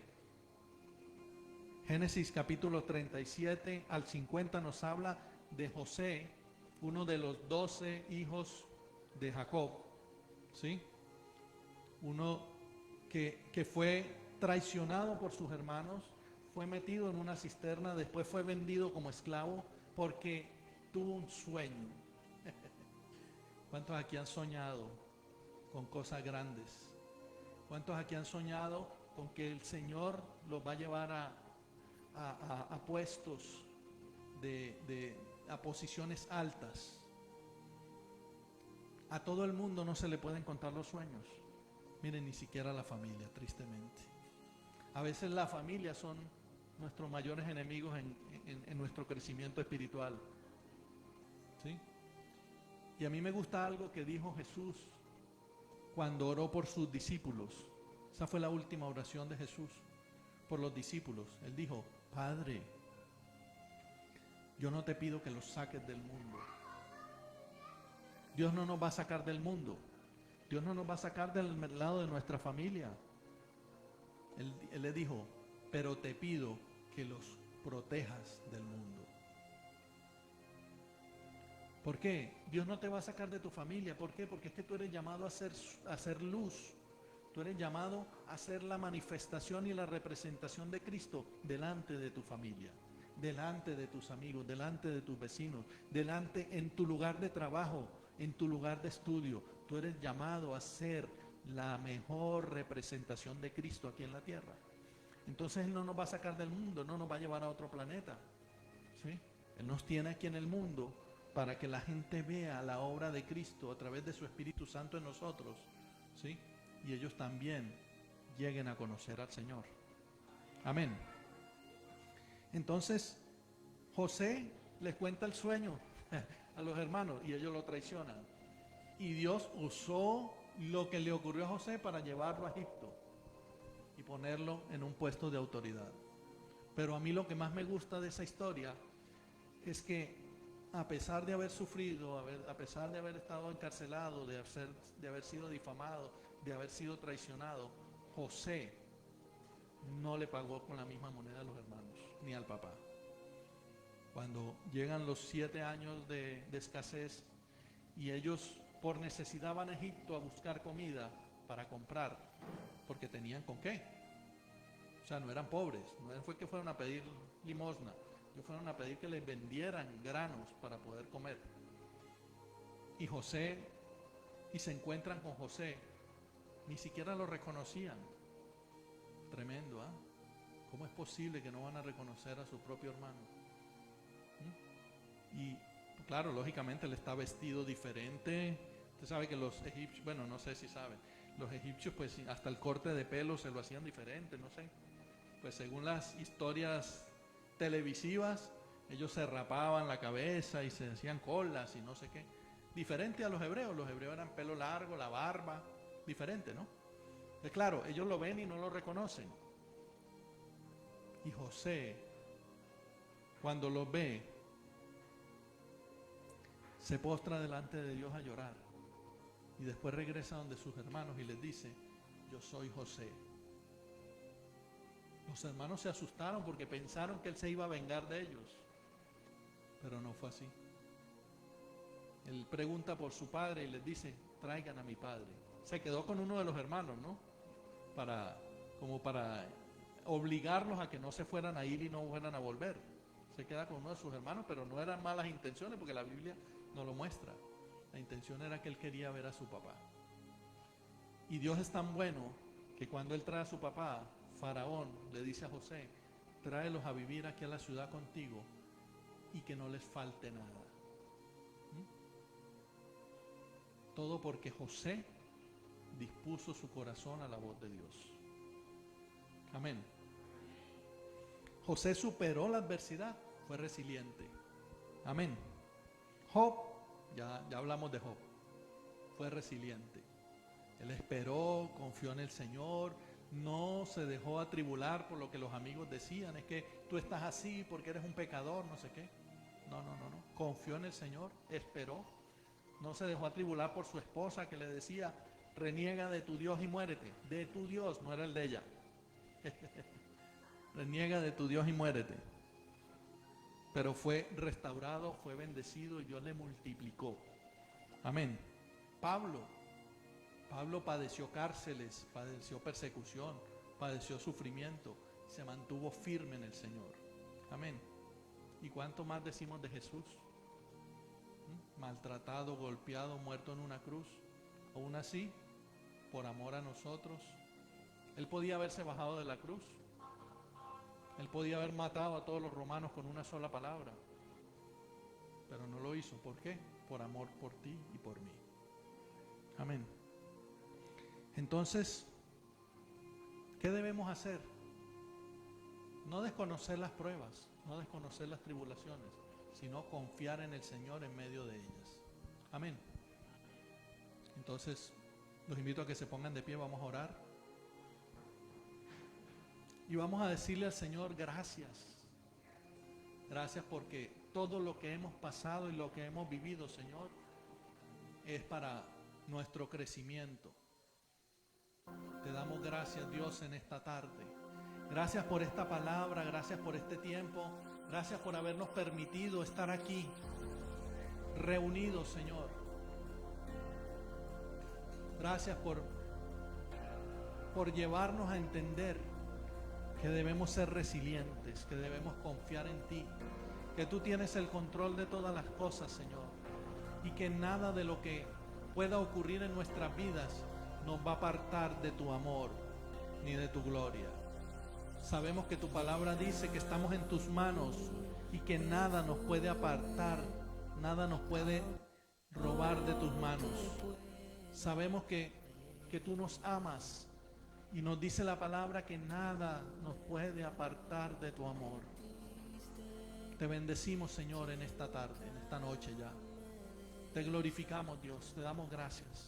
A: Génesis capítulo 37 al 50 nos habla de José, uno de los 12 hijos de Jacob, ¿sí? uno que fue traicionado por sus hermanos, fue metido en una cisterna, después fue vendido como esclavo porque tuvo un sueño. ¿Cuántos aquí han soñado con cosas grandes? ¿Cuántos aquí han soñado con que el Señor los va a llevar a puestos, a posiciones altas? A todo el mundo no se le pueden contar los sueños. Miren, ni siquiera a la familia, tristemente. A veces las familias son nuestros mayores enemigos en nuestro crecimiento espiritual. ¿Sí? Y a mí me gusta algo que dijo Jesús cuando oró por sus discípulos. Esa fue la última oración de Jesús por los discípulos. Él dijo: Padre, yo no te pido que los saques del mundo. Dios no nos va a sacar del mundo. Dios no nos va a sacar del lado de nuestra familia. Él le dijo: pero te pido que los protejas del mundo. ¿Por qué? Dios no te va a sacar de tu familia. ¿Por qué? Porque es que tú eres llamado a ser luz. Tú eres llamado a ser la manifestación y la representación de Cristo delante de tu familia, delante de tus amigos, delante de tus vecinos, delante en tu lugar de trabajo, en tu lugar de estudio. Tú eres llamado a ser la mejor representación de Cristo aquí en la tierra. Entonces Él no nos va a sacar del mundo, no nos va a llevar a otro planeta, ¿sí? Él nos tiene aquí en el mundo para que la gente vea la obra de Cristo a través de su Espíritu Santo en nosotros, ¿sí? Y ellos también lleguen a conocer al Señor. Amén. Entonces José les cuenta el sueño a los hermanos y ellos lo traicionan. Y Dios usó lo que le ocurrió a José para llevarlo a Egipto y ponerlo en un puesto de autoridad. Pero a mí lo que más me gusta de esa historia es que a pesar de haber sufrido, a pesar de haber estado encarcelado, de haber sido difamado, de haber sido traicionado, José no le pagó con la misma moneda a los hermanos, ni al papá. Cuando llegan los 7 años de escasez y ellos por necesidad van a Egipto a buscar comida para comprar, porque tenían con qué. O sea, no eran pobres, no fue que fueron a pedir limosna, ellos fueron a pedir que les vendieran granos para poder comer. Y se encuentran con José, ni siquiera lo reconocían. Tremendo, ¿ah? ¿Cómo es posible que no van a reconocer a su propio hermano? Y claro, lógicamente él está vestido diferente. Usted sabe que los egipcios, bueno, no sé si saben, los egipcios pues hasta el corte de pelo se lo hacían diferente, no sé. Pues según las historias televisivas, ellos se rapaban la cabeza y se hacían colas y no sé qué. Diferente a los hebreos eran pelo largo, la barba, diferente, ¿no? Pues claro, ellos lo ven y no lo reconocen. Y José, cuando lo ve, se postra delante de Dios a llorar. Y después regresa donde sus hermanos y les dice: yo soy José. Los hermanos se asustaron porque pensaron que él se iba a vengar de ellos. Pero no fue así. Él pregunta por su padre y les dice: traigan a mi padre. Se quedó con uno de los hermanos, ¿no? Como para obligarlos a que no se fueran a ir y no fueran a volver. Se queda con uno de sus hermanos, pero no eran malas intenciones porque la Biblia no lo muestra. La intención era que él quería ver a su papá. Y Dios es tan bueno que cuando él trae a su papá, Faraón le dice a José: tráelos a vivir aquí a la ciudad contigo y que no les falte nada. Todo porque José dispuso su corazón a la voz de Dios. Amén. José superó la adversidad, fue resiliente. Amén. Job, ya hablamos de Job, fue resiliente. Él esperó, confió en el Señor, no se dejó atribular por lo que los amigos decían. Es que tú estás así porque eres un pecador, no sé qué. No. Confió en el Señor, esperó. No se dejó atribular por su esposa que le decía: reniega de tu Dios y muérete. De tu Dios, no era el de ella. Reniega de tu Dios y muérete. Pero fue restaurado, fue bendecido y Dios le multiplicó. Amén. Pablo Pablo padeció cárceles, padeció persecución, padeció sufrimiento, se mantuvo firme en el Señor. Amén. ¿Y cuánto más decimos de Jesús? Maltratado, golpeado, muerto en una cruz. Aún así, por amor a nosotros, Él podía haberse bajado de la cruz. Él podía haber matado a todos los romanos con una sola palabra. Pero no lo hizo. ¿Por qué? Por amor por ti y por mí. Amén. Entonces, ¿qué debemos hacer? No desconocer las pruebas, no desconocer las tribulaciones, sino confiar en el Señor en medio de ellas. Amén. Entonces, los invito a que se pongan de pie, vamos a orar. Y vamos a decirle al Señor gracias. Gracias porque todo lo que hemos pasado y lo que hemos vivido, Señor, es para nuestro crecimiento. Te damos gracias, Dios, en esta tarde. Gracias por esta palabra, gracias por este tiempo, gracias por habernos permitido estar aquí, reunidos, Señor. Gracias por llevarnos a entender que debemos ser resilientes, que debemos confiar en ti, que tú tienes el control de todas las cosas, Señor, y que nada de lo que pueda ocurrir en nuestras vidas nos va a apartar de tu amor ni de tu gloria. Sabemos que tu palabra dice que estamos en tus manos y que nada nos puede apartar, nada nos puede robar de tus manos. Sabemos que tú nos amas y nos dice la palabra que nada nos puede apartar de tu amor. Te bendecimos, Señor, en esta tarde, en esta noche ya. Te glorificamos, Dios, te damos gracias.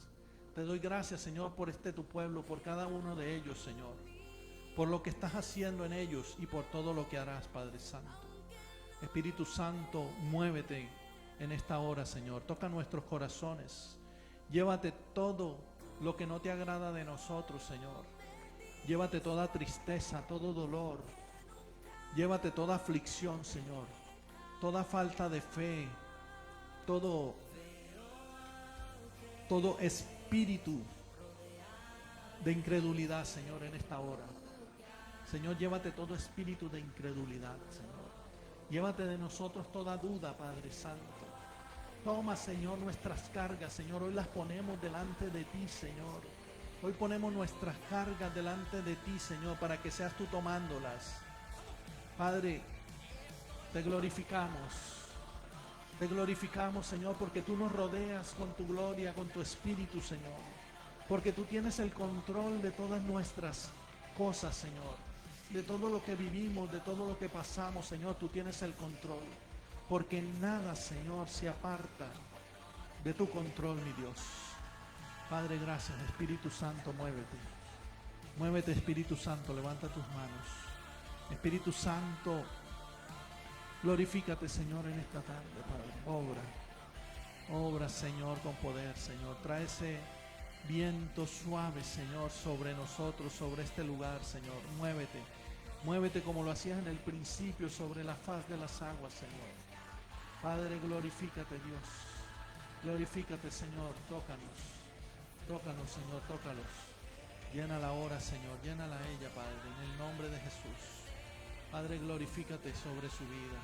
A: Te doy gracias, Señor, por tu pueblo, por cada uno de ellos, Señor, por lo que estás haciendo en ellos y por todo lo que harás, Padre Santo. Espíritu Santo, muévete en esta hora, Señor. Toca nuestros corazones. Llévate todo lo que no te agrada de nosotros, Señor. Llévate toda tristeza, todo dolor. Llévate toda aflicción, Señor. Toda falta de fe. Todo espíritu de incredulidad, Señor, en esta hora. Señor, llévate todo espíritu de incredulidad, Señor. Llévate de nosotros toda duda, Padre Santo. Toma, Señor, nuestras cargas, Señor. Hoy las ponemos delante de ti, Señor. Hoy ponemos nuestras cargas delante de ti, Señor, para que seas tú tomándolas. Padre, te glorificamos. Te glorificamos, Señor, porque tú nos rodeas con tu gloria, con tu espíritu, Señor. Porque tú tienes el control de todas nuestras cosas, Señor. De todo lo que vivimos, de todo lo que pasamos, Señor, tú tienes el control. Porque nada, Señor, se aparta de tu control, mi Dios. Padre, gracias. Espíritu Santo, muévete. Muévete, Espíritu Santo, levanta tus manos. Espíritu Santo, glorifícate, Señor, en esta tarde, Padre. Obra, Señor, con poder, Señor. Trae ese viento suave, Señor, sobre nosotros, sobre este lugar, Señor. Muévete. Muévete como lo hacías en el principio sobre la faz de las aguas, Señor. Padre, glorifícate, Dios. Glorifícate, Señor. Tócanos. Tócanos, Señor, tócalos. Llénala ahora, Señor. Llénala a ella, Padre, en el nombre de Jesús. Padre, glorifícate sobre su vida.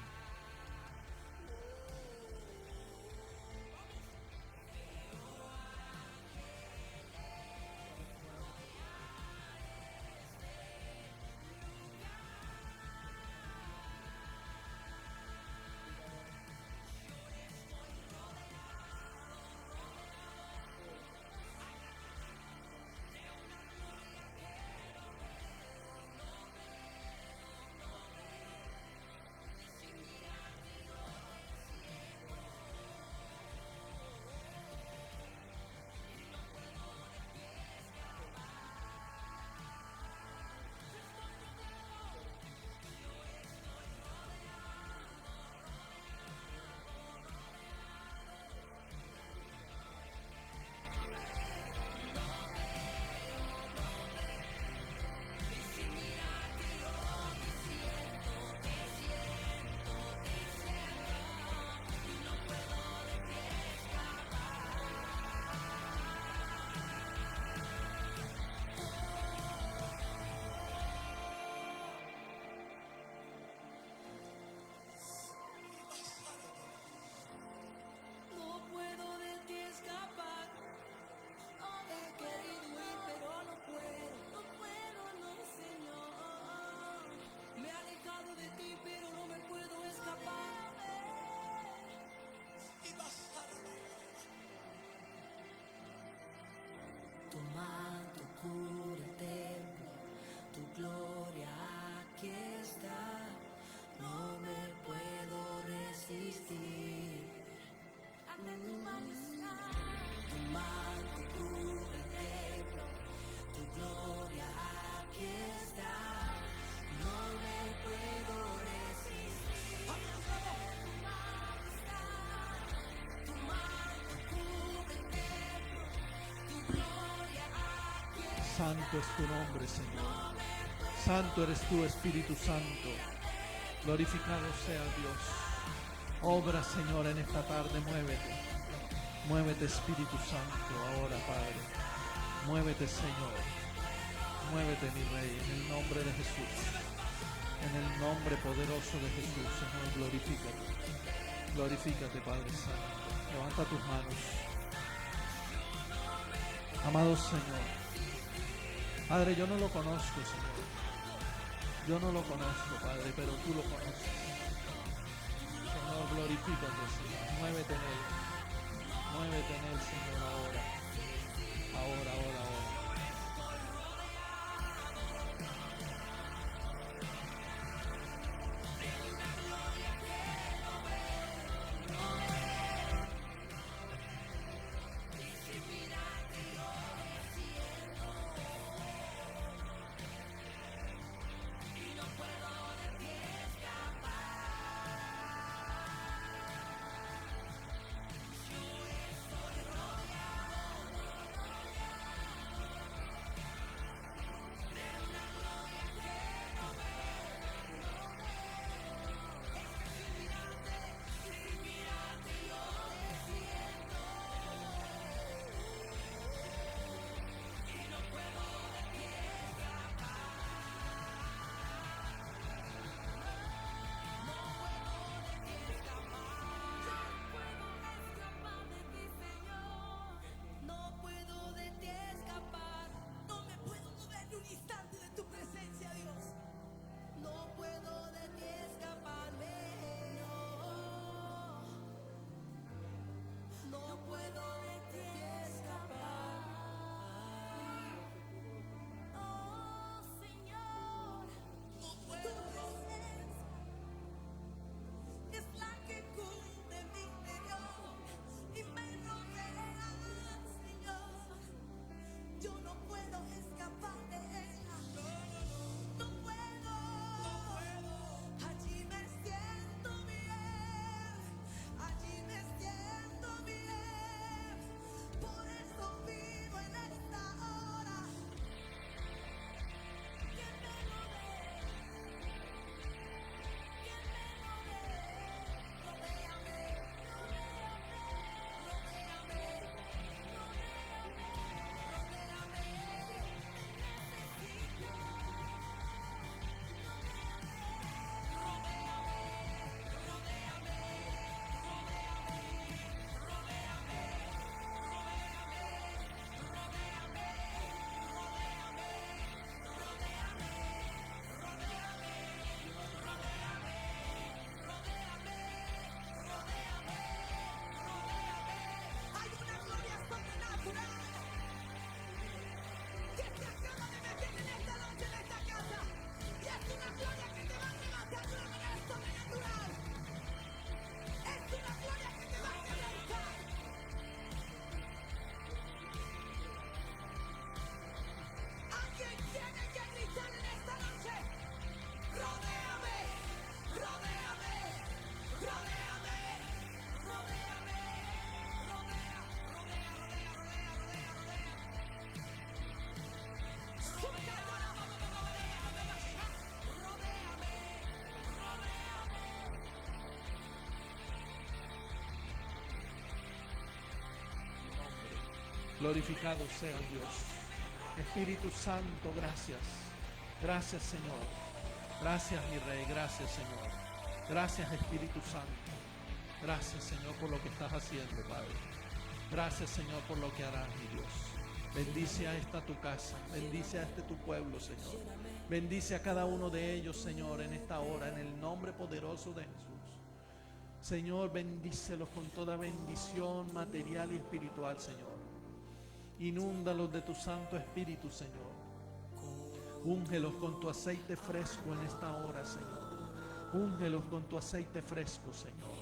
C: está, no me puedo resistir. Ante tu majestad, tu manto cubre el templo, tu gloria aquí está, no me puedo resistir. Ante tu majestad, tu manto cubre el templo, tu gloria aquí está.
A: Santo es tu nombre, Señor. Santo eres tú, Espíritu Santo. Glorificado sea Dios. Obra, Señor, en esta tarde. Muévete. Muévete, Espíritu Santo, ahora, Padre. Muévete, Señor. Muévete, mi Rey, en el nombre de Jesús. En el nombre poderoso de Jesús, Señor, glorifícate. Glorifícate, Padre Santo. Levanta tus manos. Amado Señor. Padre, yo no lo conozco, Señor. Yo no lo conozco, Padre, pero tú lo conoces. Señor, glorifícate, Señor. Muévete en Él. Muévete en Él, Señor, ahora. Ahora, ahora, ahora. Glorificado sea Dios. Espíritu Santo, gracias. Gracias, Señor. Gracias, mi Rey. Gracias, Señor. Gracias, Espíritu Santo. Gracias, Señor, por lo que estás haciendo, Padre. Gracias, Señor, por lo que harás, mi Dios. Bendice a esta tu casa. Bendice a este tu pueblo, Señor. Bendice a cada uno de ellos, Señor, en esta hora, en el nombre poderoso de Jesús. Señor, bendícelos con toda bendición material y espiritual, Señor. Inúndalos de tu Santo Espíritu, Señor. Úngelos con tu aceite fresco en esta hora, Señor. Úngelos con tu aceite fresco, Señor.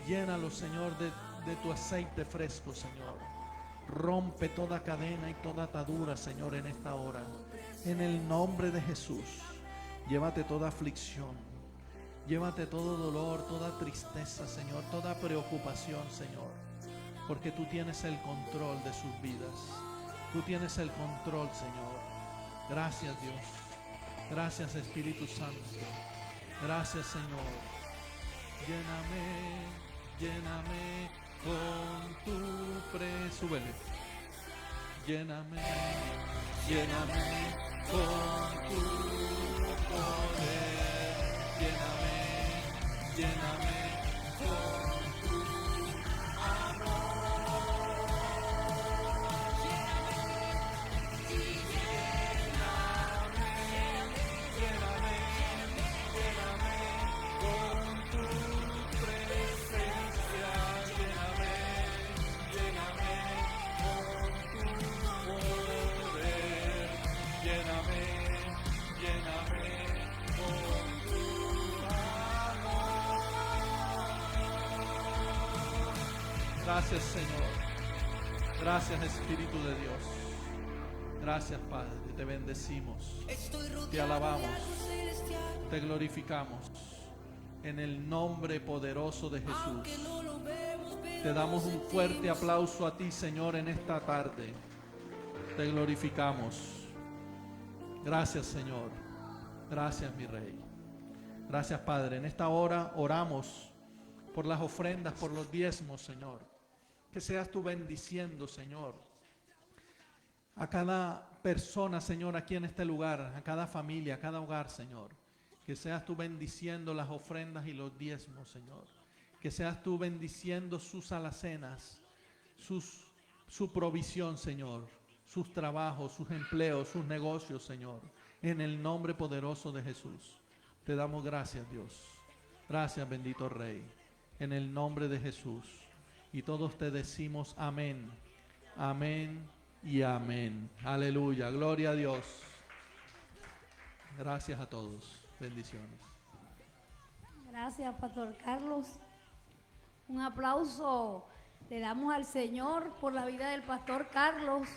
A: Llénalos, Señor, de tu aceite fresco, Señor. Rompe toda cadena y toda atadura, Señor, en esta hora. En el nombre de Jesús. Llévate toda aflicción. Llévate todo dolor, toda tristeza, Señor. Toda preocupación, Señor. Porque tú tienes el control de sus vidas. Tú tienes el control, Señor. Gracias, Dios. Gracias, Espíritu Santo. Gracias, Señor. Lléname, lléname con tu súbele. Lléname, lléname con tu poder. Lléname, lléname con tu Gracias, Señor. Gracias, Espíritu de Dios. Gracias, Padre. Te bendecimos. Te alabamos. Te glorificamos. En el nombre poderoso de Jesús. Te damos un fuerte aplauso a ti, Señor, en esta tarde. Te glorificamos. Gracias, Señor. Gracias, mi Rey. Gracias, Padre. En esta hora oramos por las ofrendas, por los diezmos, Señor. Que seas tú bendiciendo, Señor, a cada persona, Señor, aquí en este lugar, a cada familia, a cada hogar, Señor. Que seas tú bendiciendo las ofrendas y los diezmos, Señor. Que seas tú bendiciendo sus alacenas, su provisión, Señor. Sus trabajos, sus empleos, sus negocios, Señor. En el nombre poderoso de Jesús. Te damos gracias, Dios. Gracias, bendito Rey. En el nombre de Jesús. Y todos te decimos amén, amén y amén. Aleluya, gloria a Dios. Gracias a todos. Bendiciones.
D: Gracias, Pastor Carlos. Un aplauso le damos al Señor por la vida del Pastor Carlos,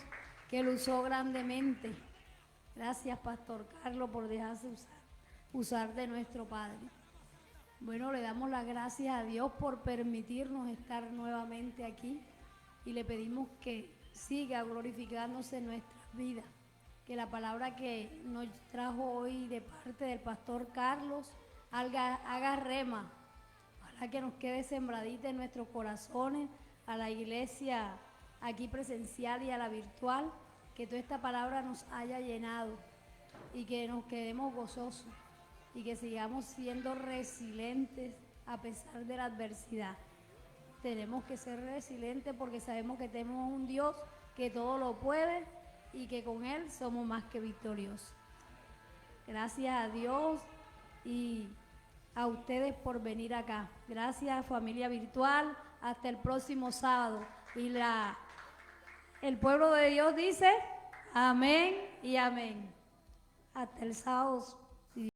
D: que lo usó grandemente. Gracias, Pastor Carlos, por dejarse usar de nuestro Padre. Bueno, le damos las gracias a Dios por permitirnos estar nuevamente aquí y le pedimos que siga glorificándose en nuestras vidas. Que la palabra que nos trajo hoy de parte del Pastor Carlos haga rema, para que nos quede sembradita en nuestros corazones, a la iglesia aquí presencial y a la virtual, que toda esta palabra nos haya llenado y que nos quedemos gozosos. Y que sigamos siendo resilientes a pesar de la adversidad. Tenemos que ser resilientes porque sabemos que tenemos un Dios que todo lo puede y que con Él somos más que victoriosos. Gracias a Dios y a ustedes por venir acá. Gracias, familia virtual. Hasta el próximo sábado. Y el pueblo de Dios dice amén y amén. Hasta el sábado.